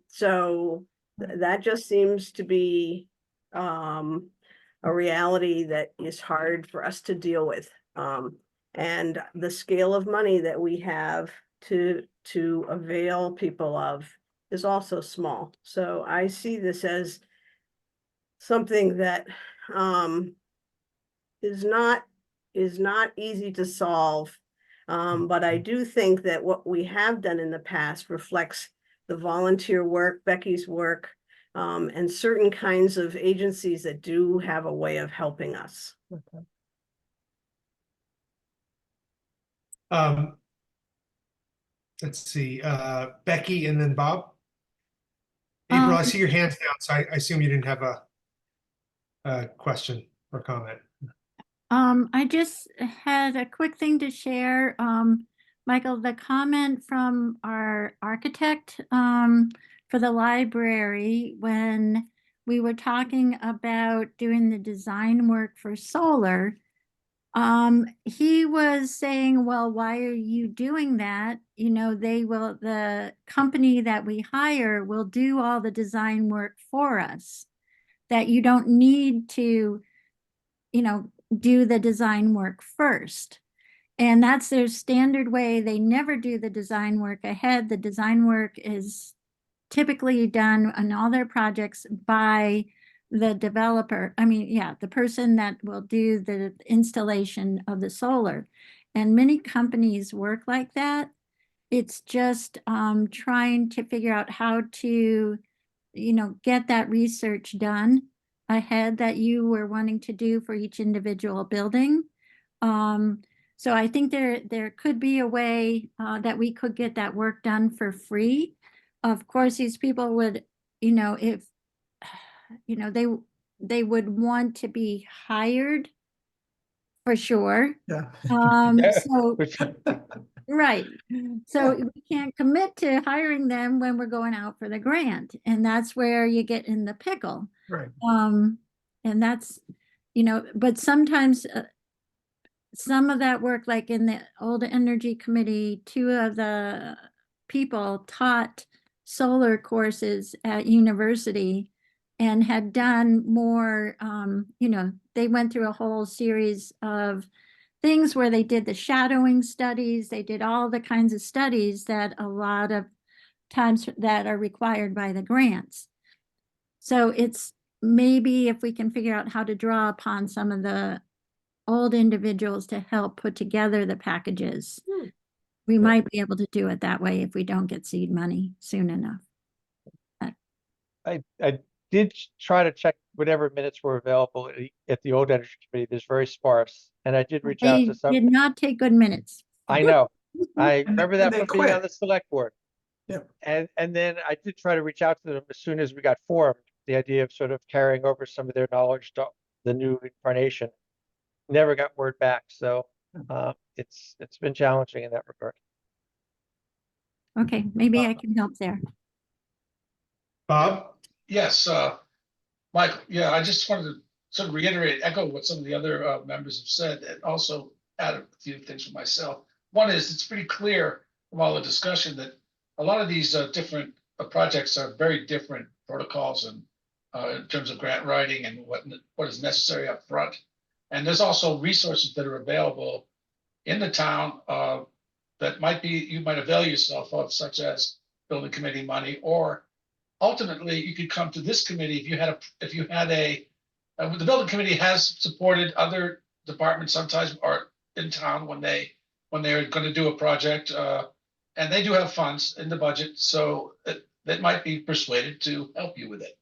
So that just seems to be a reality that is hard for us to deal with. And the scale of money that we have to avail people of is also small. So I see this as something that is not easy to solve. But I do think that what we have done in the past reflects the volunteer work, Becky's work, and certain kinds of agencies that do have a way of helping us. Let's see, Becky and then Bob. April, I see your hands down, so I assume you didn't have a question or comment. I just had a quick thing to share. Michael, the comment from our architect for the library when we were talking about doing the design work for solar, he was saying, well, why are you doing that? You know, the company that we hire will do all the design work for us, that you don't need to, you know, do the design work first. And that's their standard way. They never do the design work ahead. The design work is typically done on all their projects by the developer. I mean, yeah, the person that will do the installation of the solar. And many companies work like that. It's just trying to figure out how to, you know, get that research done ahead that you were wanting to do for each individual building. So I think there could be a way that we could get that work done for free. Of course, these people would, you know, if, you know, they would want to be hired for sure. Yeah. So, right. So we can't commit to hiring them when we're going out for the grant. And that's where you get in the pickle. Right. And that's, you know, but sometimes some of that work, like in the old energy committee, two of the people taught solar courses at university and had done more, you know, they went through a whole series of things where they did the shadowing studies. They did all the kinds of studies that a lot of times that are required by the grants. So it's maybe if we can figure out how to draw upon some of the old individuals to help put together the packages, we might be able to do it that way if we don't get seed money soon enough. I did try to check whatever minutes were available at the old energy committee. There's very sparse, and I did reach out They to some. did not take good minutes. I know. I And remember they that from being on quit. the select board. Yep. And then I did try to reach out to them as soon as we got formed. The idea of sort of carrying over some of their knowledge to the new incarnation. Never got word back, so it's been challenging in that regard. Okay, maybe I can help there. Bob? Yes, Michael, yeah, I just wanted to sort of reiterate, echo what some of the other members have said, and also add a few things for myself. One is, it's pretty clear from all the discussion that a lot of these different projects are very different protocols and in terms of grant writing and what is necessary up front. And there's also resources that are available in the town that you might avail yourself of, such as building committee money, or ultimately you could come to this committee if you had a the building committee has supported other departments sometimes or in town when they're going to do a project, and they do have funds in the budget, so that might be persuaded to help you with it.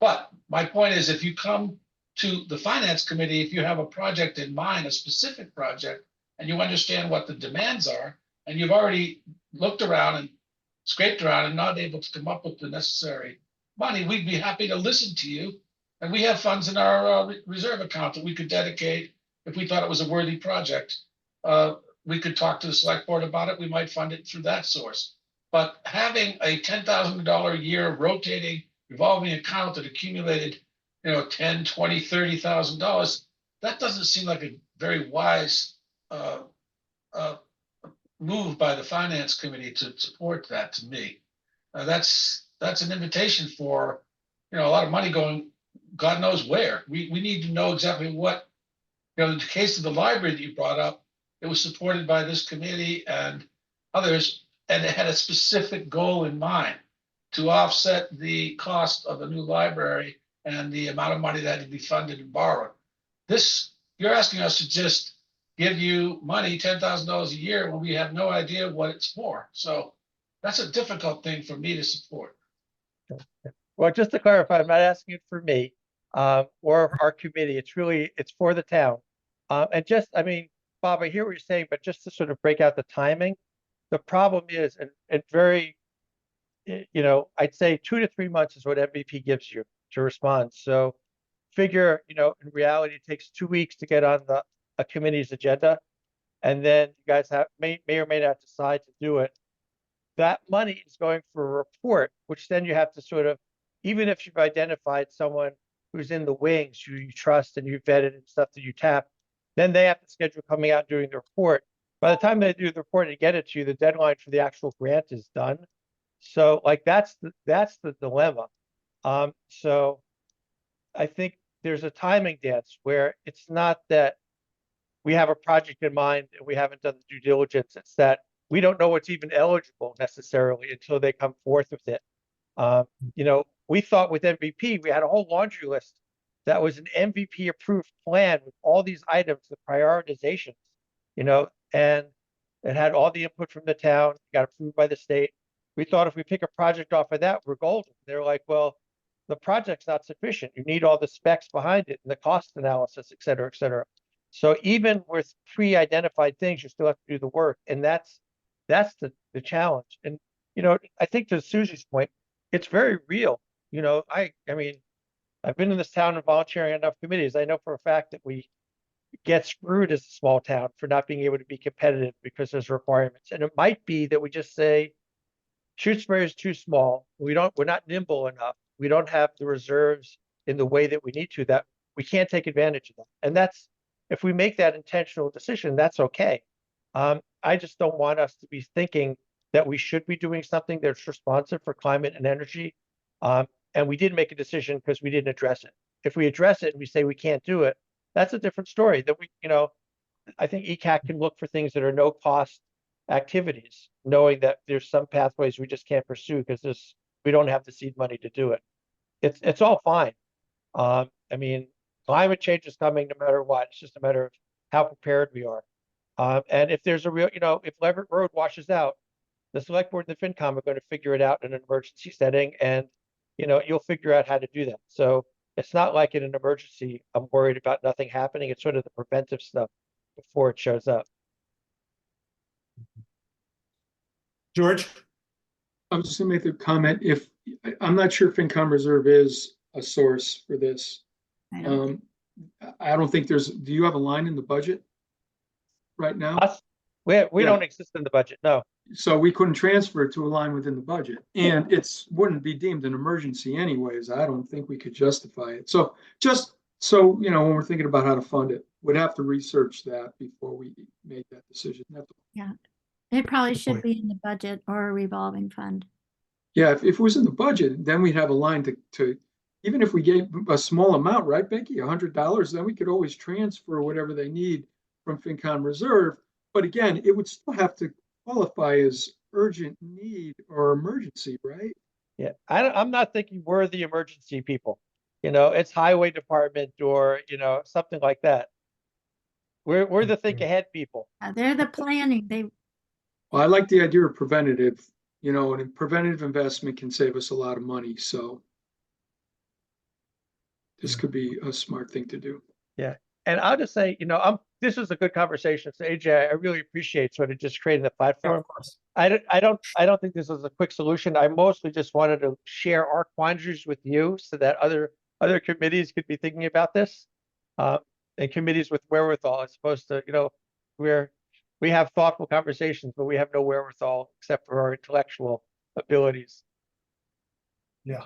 But my point is, if you come to the finance committee, if you have a project in mind, a specific project, and you understand what the demands are, and you've already looked around and scraped around and not able to come up with the necessary money, we'd be happy to listen to you. And we have funds in our reserve account that we could dedicate if we thought it was a worthy project. We could talk to the select board about it. We might fund it through that source. But having a $10,000 a year rotating revolving account that accumulated, you know, 10, 20, $30,000, that doesn't seem like a very wise move by the finance committee to support that to me. That's an invitation for, you know, a lot of money going God knows where. We need to know exactly what, you know, in the case of the library that you brought up, it was supported by this committee and others, and it had a specific goal in mind to offset the cost of a new library and the amount of money that had to be funded and borrowed. This, you're asking us to just give you money, $10,000 a year, when we have no idea what it's for. So that's a difficult thing for me to support. Well, just to clarify, I'm not asking it for me or our committee. It's for the town. And just, I mean, Bob, I hear what you're saying, but just to sort of break out the timing, the problem is, and very, you know, I'd say 2 to 3 months is what MVP gives you to respond. So figure, you know, in reality, it takes 2 weeks to get on a committee's agenda. And then you guys may or may not decide to do it. That money is going for a report, which then you have to sort of, even if you've identified someone who's in the wings, who you trust and you've vetted and stuff that you tap, then they have to schedule coming out doing the report. By the time they do the report and get it to you, the deadline for the actual grant is done. So like that's the dilemma. So I think there's a timing dance where it's not that we have a project in mind and we haven't done the due diligence. It's that we don't know what's even eligible necessarily until they come forth with it. You know, we thought with MVP, we had a whole laundry list that was an MVP approved plan with all these items, the prioritizations, you know, and it had all the input from the town, got approved by the state. We thought if we pick a project off of that, we're golden. They're like, well, the project's not sufficient. You need all the specs behind it and the cost analysis, et cetera, et cetera. So even with pre-identified things, you still have to do the work. And that's the challenge. And, you know, I think to Susie's point, it's very real. You know, I mean, I've been in this town and volunteering on enough committees. I know for a fact that we get screwed as a small town for not being able to be competitive because there's requirements. And it might be that we just say, Shutesbury is too small. We're not nimble enough. We don't have the reserves in the way that we need to, that we can't take advantage of that. And that's, if we make that intentional decision, that's okay. I just don't want us to be thinking that we should be doing something that's responsive for climate and energy. And we didn't make a decision because we didn't address it. If we address it and we say we can't do it, that's a different story. That we, you know, I think ECAC can look for things that are no cost activities, knowing that there's some pathways we just can't pursue because we don't have the seed money to do it. It's all fine. I mean, climate change is coming no matter what. It's just a matter of how prepared we are. And if there's a real, you know, if Leverett Road washes out, the select board and the FinCom are going to figure it out in an emergency setting, and you know, you'll figure out how to do that. So it's not like in an emergency, I'm worried about nothing happening. It's sort of the preventive stuff before it shows up. George? I was just gonna make the comment, I'm not sure FinCom Reserve is a source for this. I don't I don't think do you have a line in the budget right now? We Yeah. don't exist in the budget, no. So we couldn't transfer it to a line within the budget, and wouldn't be deemed an emergency anyways. I don't think we could justify it. So just so, you know, when we're thinking about how to fund it, we'd have to research that before we make that decision. It probably Good should point. be in the budget or a revolving fund. Yeah, if it was in the budget, then we'd have a line to even if we gave a small amount, right, Becky, $100, then we could always transfer whatever they need from FinCom Reserve. But again, it would still have to qualify as urgent need or emergency, right? Yeah, I'm not thinking we're the emergency people. You know, it's highway department or, you know, something like that. We're the think ahead people. They're the planning. Well, I like the idea of preventative, you know, and preventative investment can save us a lot of money. So this could be a smart thing to do. Yeah. And I'll just say, you know, this was a good conversation. So AJ, I really appreciate sort of just creating the platform. Of course. I don't think this is a quick solution. I mostly just wanted to share our quandaries with you so that other committees could be thinking about this. And committees with wherewithal as opposed to, we have thoughtful conversations, but we have no wherewithal except for our intellectual abilities. Yeah.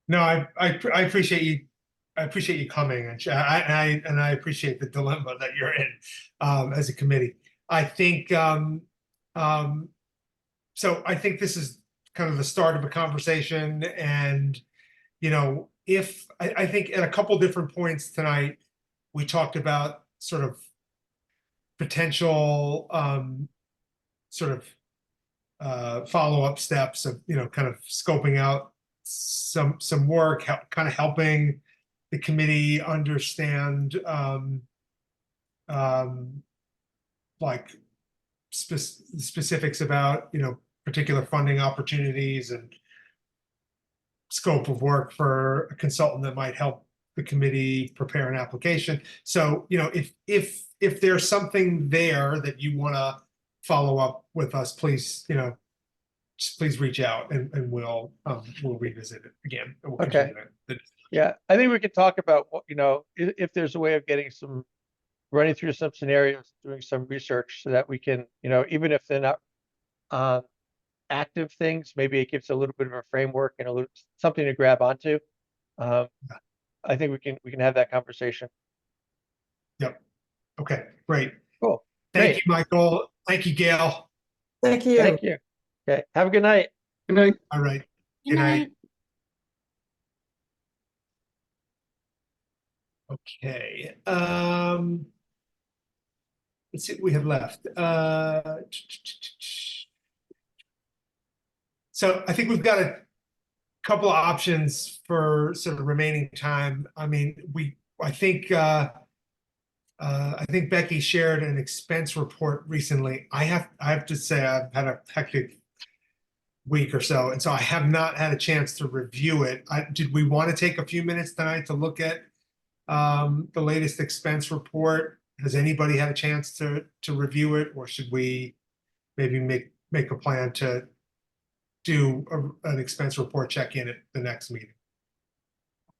No, I appreciate you. I appreciate you coming, and I appreciate the dilemma that you're in as a committee. I think so. I think this is kind of the start of a conversation, and if I think at a couple different points tonight, we talked about sort of potential sort of follow-up steps of kind of scoping out some work, kind of helping the committee understand like specifics about particular funding opportunities and scope of work for a consultant that might help the committee prepare an application. So if there's something there that you want to follow up with us, please just please reach out and we'll revisit it again. And we'll Okay. continue the Yeah, I think we could talk about what, if there's a way of getting running through some scenarios, doing some research so that we can, even if they're not active things, maybe it gives a little bit of a framework and something to grab onto. I think we can have that conversation. Yep. Okay, great. Cool. Thank Great. you, Michael. Thank you, Gail. Thank you. Thank you. Okay. Have a good night. Good night. All right. Good night. Okay. Let's see what we have left. So I think we've got a couple of options for sort of remaining time. I mean, I think Becky shared an expense report recently. I have to say I've had a hectic week or so, and so I have not had a chance to review it. Did we want to take a few minutes tonight to look at the latest expense report? Has anybody had a chance to review it, or should we maybe make a plan to do an expense report check-in at the next meeting?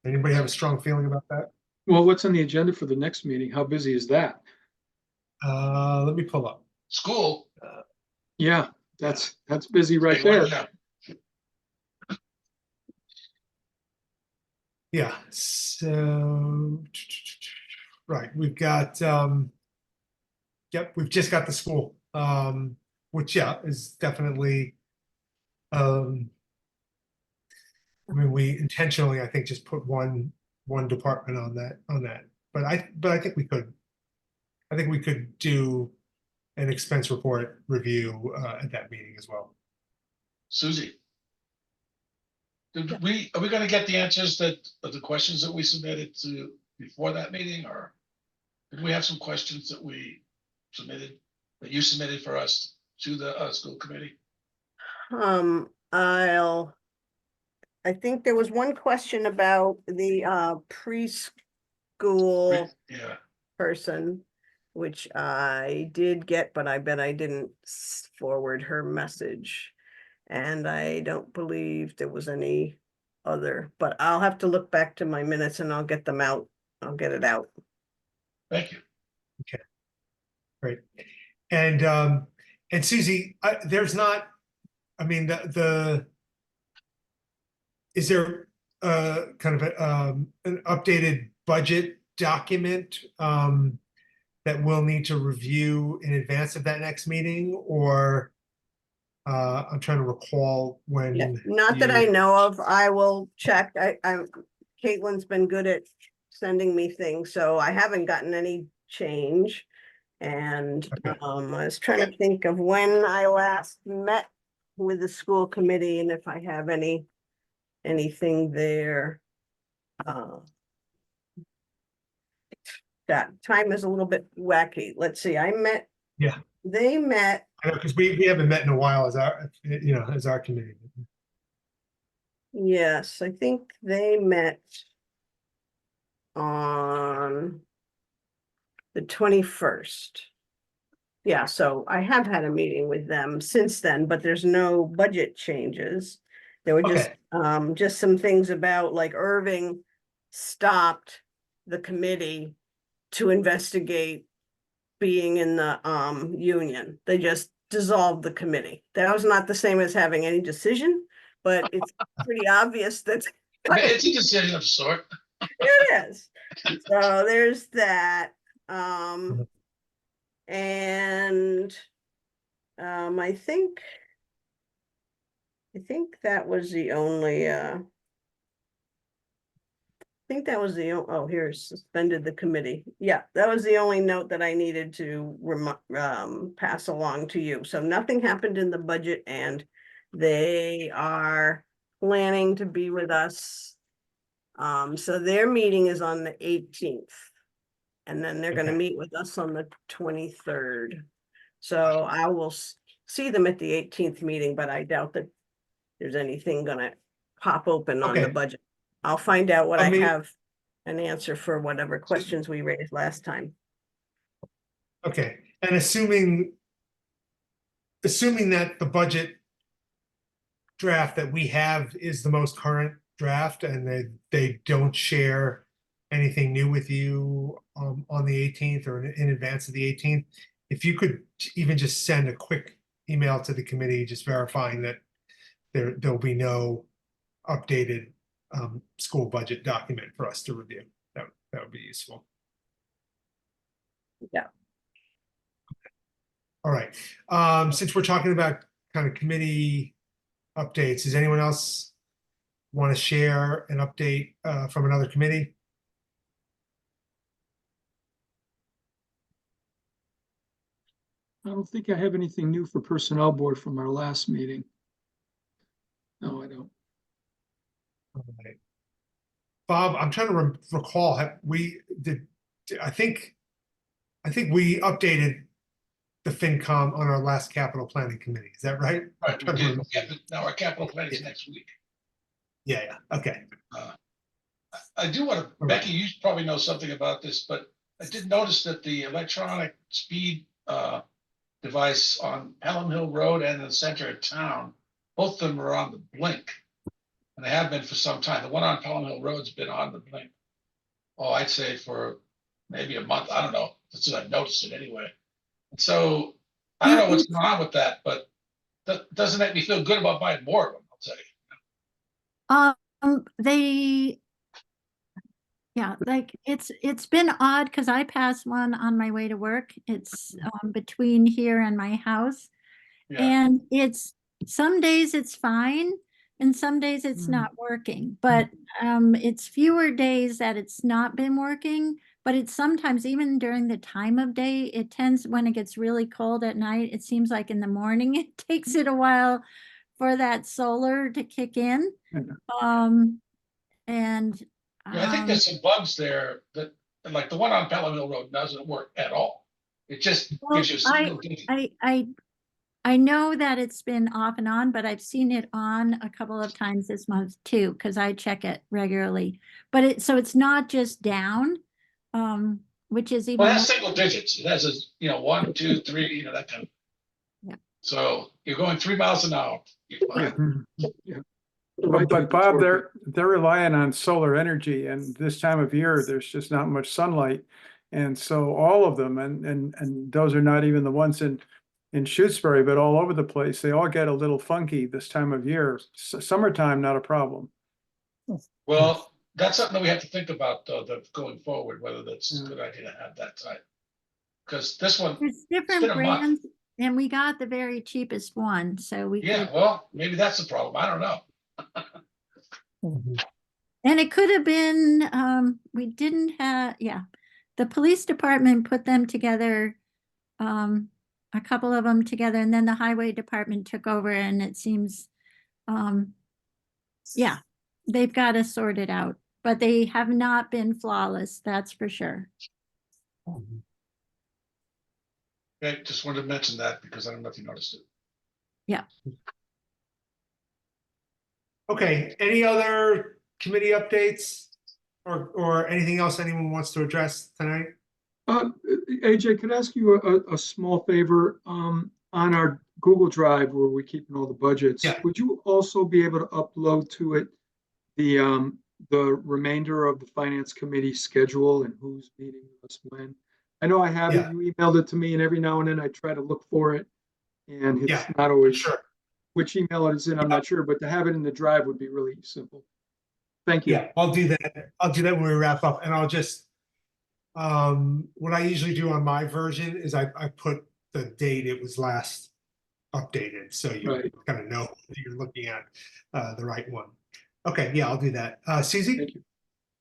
Anybody have a strong feeling about that? Well, what's on the agenda for the next meeting? How busy is that? Let me pull up. School. Yeah, that's busy right Big one, there. yeah. Yeah, so right, we've got yep, we've just got the school, which is definitely I mean, we intentionally, I think, just put one department on that. But I think we could do an expense report review at that meeting as well. Susie. Are we going to get the answers of the questions that we submitted to before that meeting, or did we have some questions that you submitted for us to the school committee? I think there was one question about the preschool Yeah. person, which I did get, but I bet I didn't forward her message. And I don't believe there was any other, but I'll have to look back to my minutes and I'll get them out. I'll get it out. Thank you. Okay, great. And Susie, there's not, I mean, is there kind of an updated budget document that we'll need to review in advance of that next meeting, or I'm trying to recall when. Yeah, not that I know of. I will check. Caitlin's been good at sending me things, so I haven't gotten any change. And Okay. I was trying to think of when I last met with the school committee and if I have anything there. That time is a little bit wacky. Let's see, Yeah. They met. I know, because we haven't met in a while as our committee. Yes, I think they met on the 21st. Yeah, so I have had a meeting with them since then, but there's no budget changes. There were just some things about like Irving stopped the committee to investigate being in the union. They just dissolved the committee. That was not the same as having any decision, but it's pretty obvious that It's a decision of sort. it is. So there's that. And I think that was the only I think that was the, oh, here's suspended the committee. Yeah, that was the only note that I needed to pass along to you. So nothing happened in the budget, and they are planning to be with us. So their meeting is on the 18th. And then they're gonna Okay. meet with us on the 23rd. So I will see them at the 18th meeting, but I doubt that there's anything gonna pop open on the Okay. budget. I'll find out what I I mean- have an answer for whatever questions we raised last time. Okay, and assuming that the budget draft that we have is the most current draft and they don't share anything new with you on the 18th or in advance of the 18th, if you could even just send a quick email to the committee just verifying that there'll be no updated school budget document for us to review, that would be useful. Yeah. All right. Since we're talking about kind of committee updates, does anyone else want to share an update from another committee? I don't think I have anything new for Personnel Board from our last meeting. No, I don't. All right. Bob, I'm trying to recall, I think we updated the FinCom on our last capital planning committee. Is that right? Right, we did. Yeah, but now our capital plan is next week. Yeah, okay. I do want to, right. Becky, you probably know something about this, but I did notice that the electronic speed device on Pelham Hill Road and in the center of town, both of them are on the blink. And they have been for some time. The one on Pelham Hill Road's been on the blink. Oh, I'd say for maybe a month. I don't know. Since I've noticed it anyway. And so I don't know what's going on with that, but that doesn't make me feel good about buying more of them, I'll tell you. Yeah, like it's been odd because I pass one on my way to work. It's between here and my house. Yeah. And some days it's fine and some days it's not working, but it's fewer days that it's not been working, but it's sometimes even during the time of day, it tends when it gets really cold at night, it seems like in the morning, it takes it a while for that solar to kick in. Yeah, I think there's some bugs there that, like the one on Pelham Hill Road doesn't work at all. It just gives you a single digit. I know that it's been off and on, but I've seen it on a couple of times this month too, because I check it regularly. But so it's not just down, which is even Well, it has more. single digits. It has a 1, 2, 3, that kind of. Yeah. So you're going 3 miles an hour. You're fine. Yeah. But Bob, they're relying on solar energy, and this time of year, there's just not much sunlight. And so all of them, and those are not even the ones in Shutesbury, but all over the place, they all get a little funky this time of year. Summertime, not a problem. Well, that's something that we have to think about though, that going forward, whether that's a good idea to have that type. Because this one, There's been different a month. brands, and we got the very cheapest one, so we yeah, could, well, maybe that's the problem. I don't know. and it could have been, we didn't have, the police department put them together, a couple of them together, and then the highway department took over, and it seems, they've got to sort it out, but they have not been flawless, that's for sure. Okay, just wanted to mention that because I don't know if you noticed it. Yeah. Okay, any other committee updates or anything else anyone wants to address tonight? AJ, could I ask you a small favor? On our Google Drive where we're keeping all the budgets, Yeah. would you also be able to upload to it the remainder of the finance committee schedule and who's meeting with us when? I know I have it, Yeah. you emailed it to me, and every now and then I try to look for it. And it's Yeah, not always sure. which email it is in, I'm not sure, but to have it in the drive would be really simple. Thank you. Yeah, I'll do that. I'll do that when we wrap up, and I'll just, what I usually do on my version is I put the date it was last updated, so you Right. kind of know that you're looking at the right one. Okay, yeah, I'll do that. Susie? Thank you.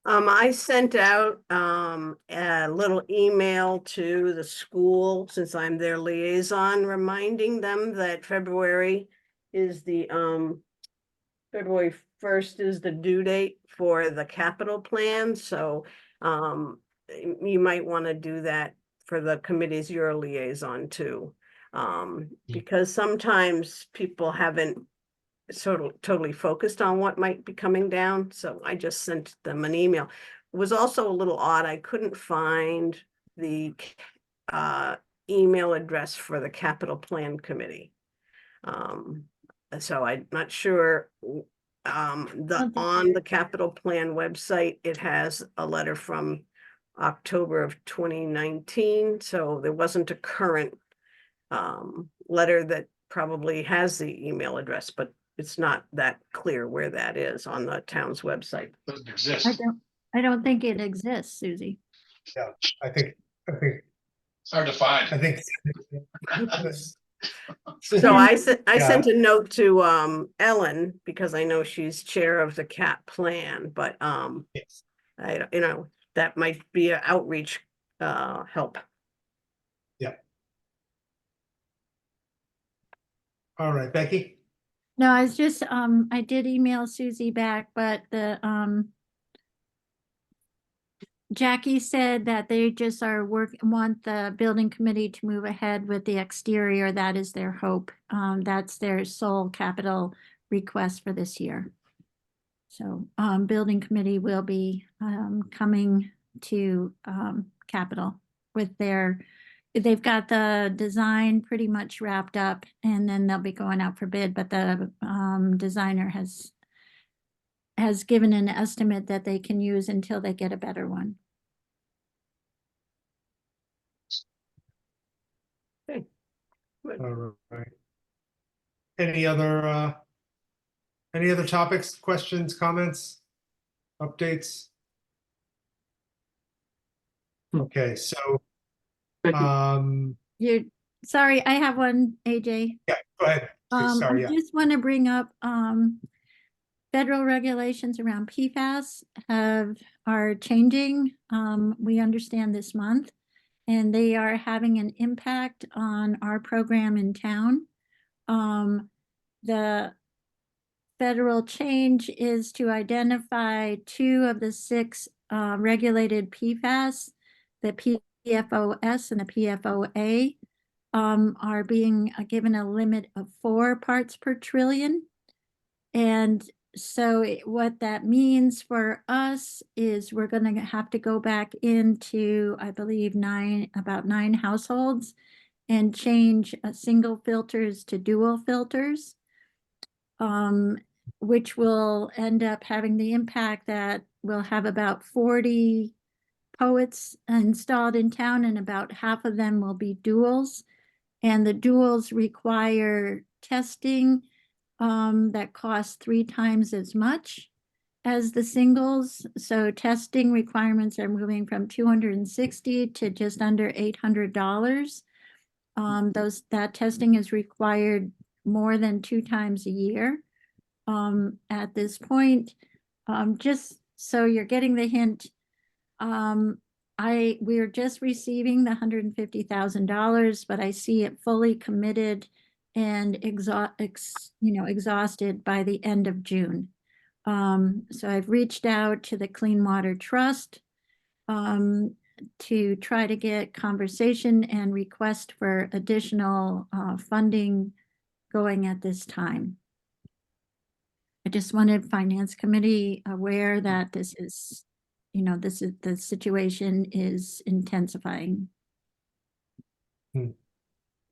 I sent out a little email to the school, since I'm their liaison, reminding them that February is the February 1st is the due date for the capital plan, so you might want to do that for the committees you're a liaison to. Because sometimes people haven't sort of totally focused on what might be coming down, so I just sent them an email. It was also a little odd, I couldn't find the email address for the capital plan committee. So I'm not sure, on the capital plan website, it has a letter from October of 2019, so there wasn't a current letter that probably has the email address, but it's not that clear where that is on the town's website. Doesn't exist. I don't think it exists, Susie. Yeah, I think, It's hard to find. So I sent Yeah. a note to Ellen, because I know she's chair of the CAP plan, but Yes. that might be an outreach help. All right, Becky? No, I was just, I did email Susie back, but Jackie said that they just want the building committee to move ahead with the exterior. That is their hope. That's their sole capital request for this year. So, building committee will be, coming to, capital with they've got the design pretty much wrapped up, and then they'll be going out for bid, but the, designer has given an estimate that they can use until they get a better one. Okay. Good. All right. Any other topics, questions, comments, updates? Okay, so, Thank you. Sorry, I have one, AJ. yeah, go ahead. Sorry, I yeah. just want to bring up, federal regulations around PFAS are changing. We understand this month, and they are having an impact on our program in town. The federal change is to identify 2 of the 6 regulated PFAS, the PFOS and the PFOA, are being given a limit of 4 parts per trillion. And so what that means for us is we're going to have to go back into, I believe, about 9 households and change single filters to dual filters, which will end up having the impact that we'll have about 40 poets installed in town, and about half of them will be duals. And the duals require testing that costs 3 times as much as the singles. So testing requirements are moving from $260 to just under $800. That testing is required more than 2 times a year at this point. Just so you're getting the hint, we're just receiving the $150,000, but I see it fully committed and exhausted by the end of June. So I've reached out to the Clean Water Trust to try to get conversation and request for additional funding going at this time. I just wanted Finance Committee aware that this is you know, the situation is intensifying. And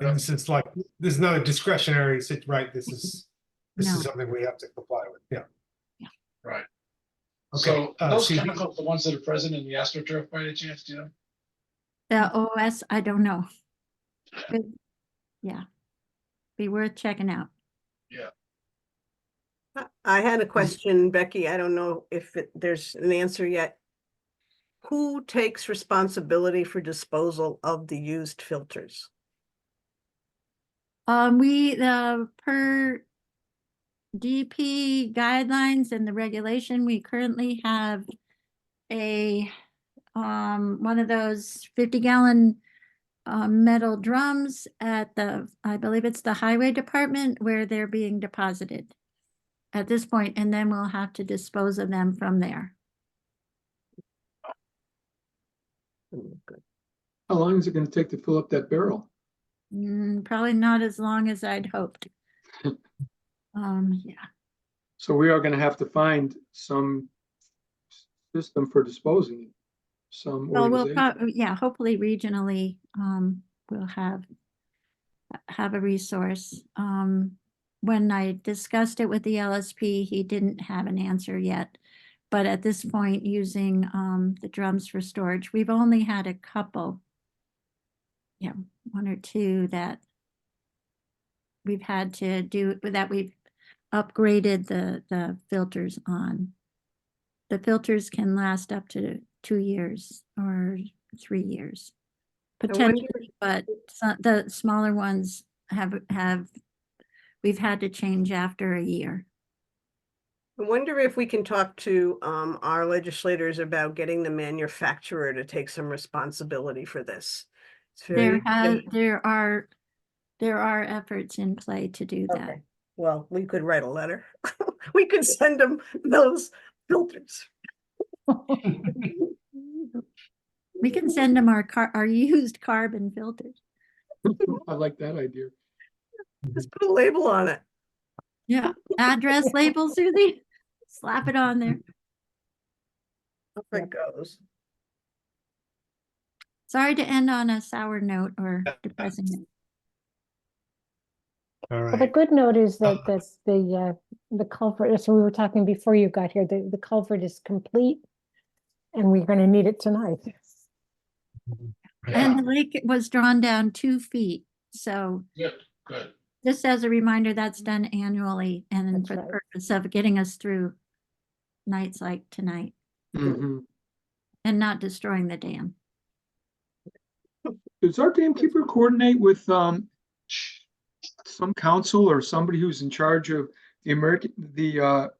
this is like, there's no discretionary, right? This is No. something we have to comply with. Yeah. Right. Okay. So those Steve, chemicals, the ones that are present in the AstroTurf by any chance, do you know? The OS, I don't know. But, yeah. Be worth checking out. Yeah. I had a question, Becky. I don't know if there's an answer yet. Who takes responsibility for disposal of the used filters? Per DP guidelines and the regulation, we currently have one of those 50-gallon metal drums at I believe it's the highway department where they're being deposited at this point, and then we'll have to dispose of them from there. Good. How long is it gonna take to fill up that barrel? Probably not as long as I'd hoped. Yeah. So we are gonna have to find some system for disposing, some Well, organization. yeah, hopefully regionally, we'll have a resource. When I discussed it with the LSP, he didn't have an answer yet. But at this point, using the drums for storage, we've only had a couple, yeah, one or two that we've had to do, that we've upgraded the filters on. The filters can last up to 2 years or 3 years. wonder- Potentially, but the smaller ones we've had to change after a year. I wonder if we can talk to our legislators about getting the manufacturer to take some responsibility for this. It's very. There are efforts in play to do that. Okay, well, we could write a letter. We could send them those filters. We can send them our used carbon filters. I like that idea. Just put a label on it. Yeah, address label, Susie. Slap it on there. Off it goes. Sorry to end on a sour note or depressing note. all Well, the right. good note is that the culvert, so we were talking before you got here, the culvert is complete. And we're gonna need it tonight. And the lake was drawn down 2 feet. So Good. just as a reminder, that's done annually and That's for the right. purpose of getting us through nights like tonight Mhm. and not destroying the dam. Does our dam keeper coordinate with some council or somebody who's in charge of the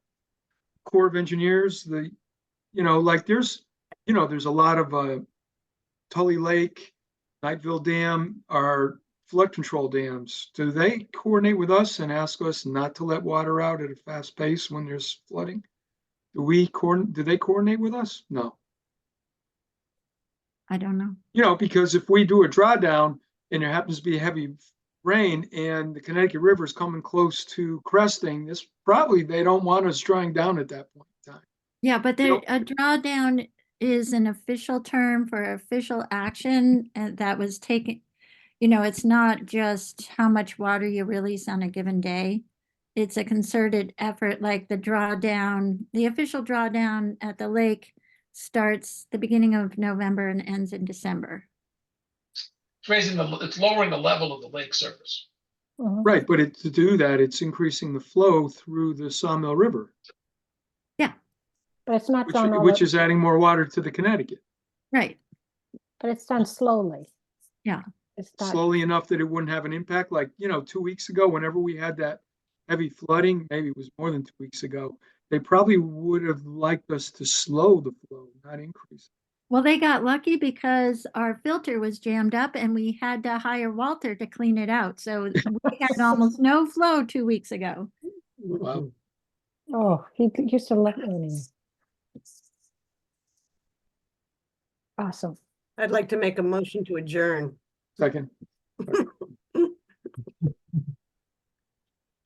Corps of Engineers? Like there's a lot of Tully Lake, Nightville Dam are flood control dams. Do they coordinate with us and ask us not to let water out at a fast pace when there's flooding? Do they coordinate with us? No. I don't know. Because if we do a drawdown and there happens to be heavy rain and the Connecticut River is coming close to cresting, they don't want us drawing down at that point in time. Yeah, but a drawdown is an official term for official action that was taken. It's not just how much water you release on a given day. It's a concerted effort, like the official drawdown at the lake starts the beginning of November and ends in December. It's lowering the level of the lake surface. Right, but to do that, it's increasing the flow through the Sawmill River. Yeah. But it's not done Which is adding more water to the Connecticut. Right. but it's done slowly. Yeah. It's not, Slowly enough that it wouldn't have an impact. Like, 2 weeks ago, whenever we had that heavy flooding, maybe it was more than 2 weeks ago, they probably would have liked us to slow the flow, not increase. Well, they got lucky because our filter was jammed up and we had to hire Walter to clean it out. So we had almost no flow 2 weeks ago. Wow. oh, he used to love anyway. Awesome. I'd like to make a motion to adjourn. Second.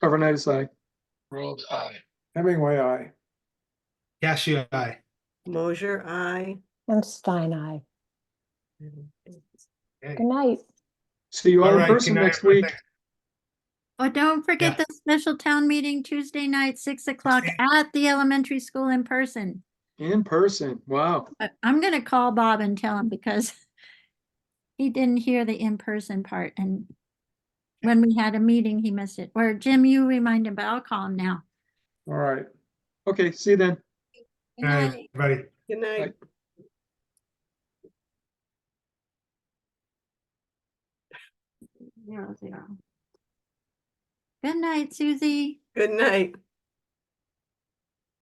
Overnight aside. Rhodes, aye. Hemingway, aye. Cashew, aye. Mosier, aye. And Stein, aye. Okay. Good night. See you all in right, good person night, next everyone. week. Thanks. Oh, don't forget Yeah. the special town meeting Tuesday night, 6 o'clock at the elementary school in person. In person. Wow. I'm gonna call Bob and tell him because he didn't hear the in-person part, and when we had a meeting, he missed it. Or Jim, you remind him, but I'll call him now. All right. Okay, see you then. Good Good night, night. everybody. Good night. 0-0. Good night, Susie. Good night.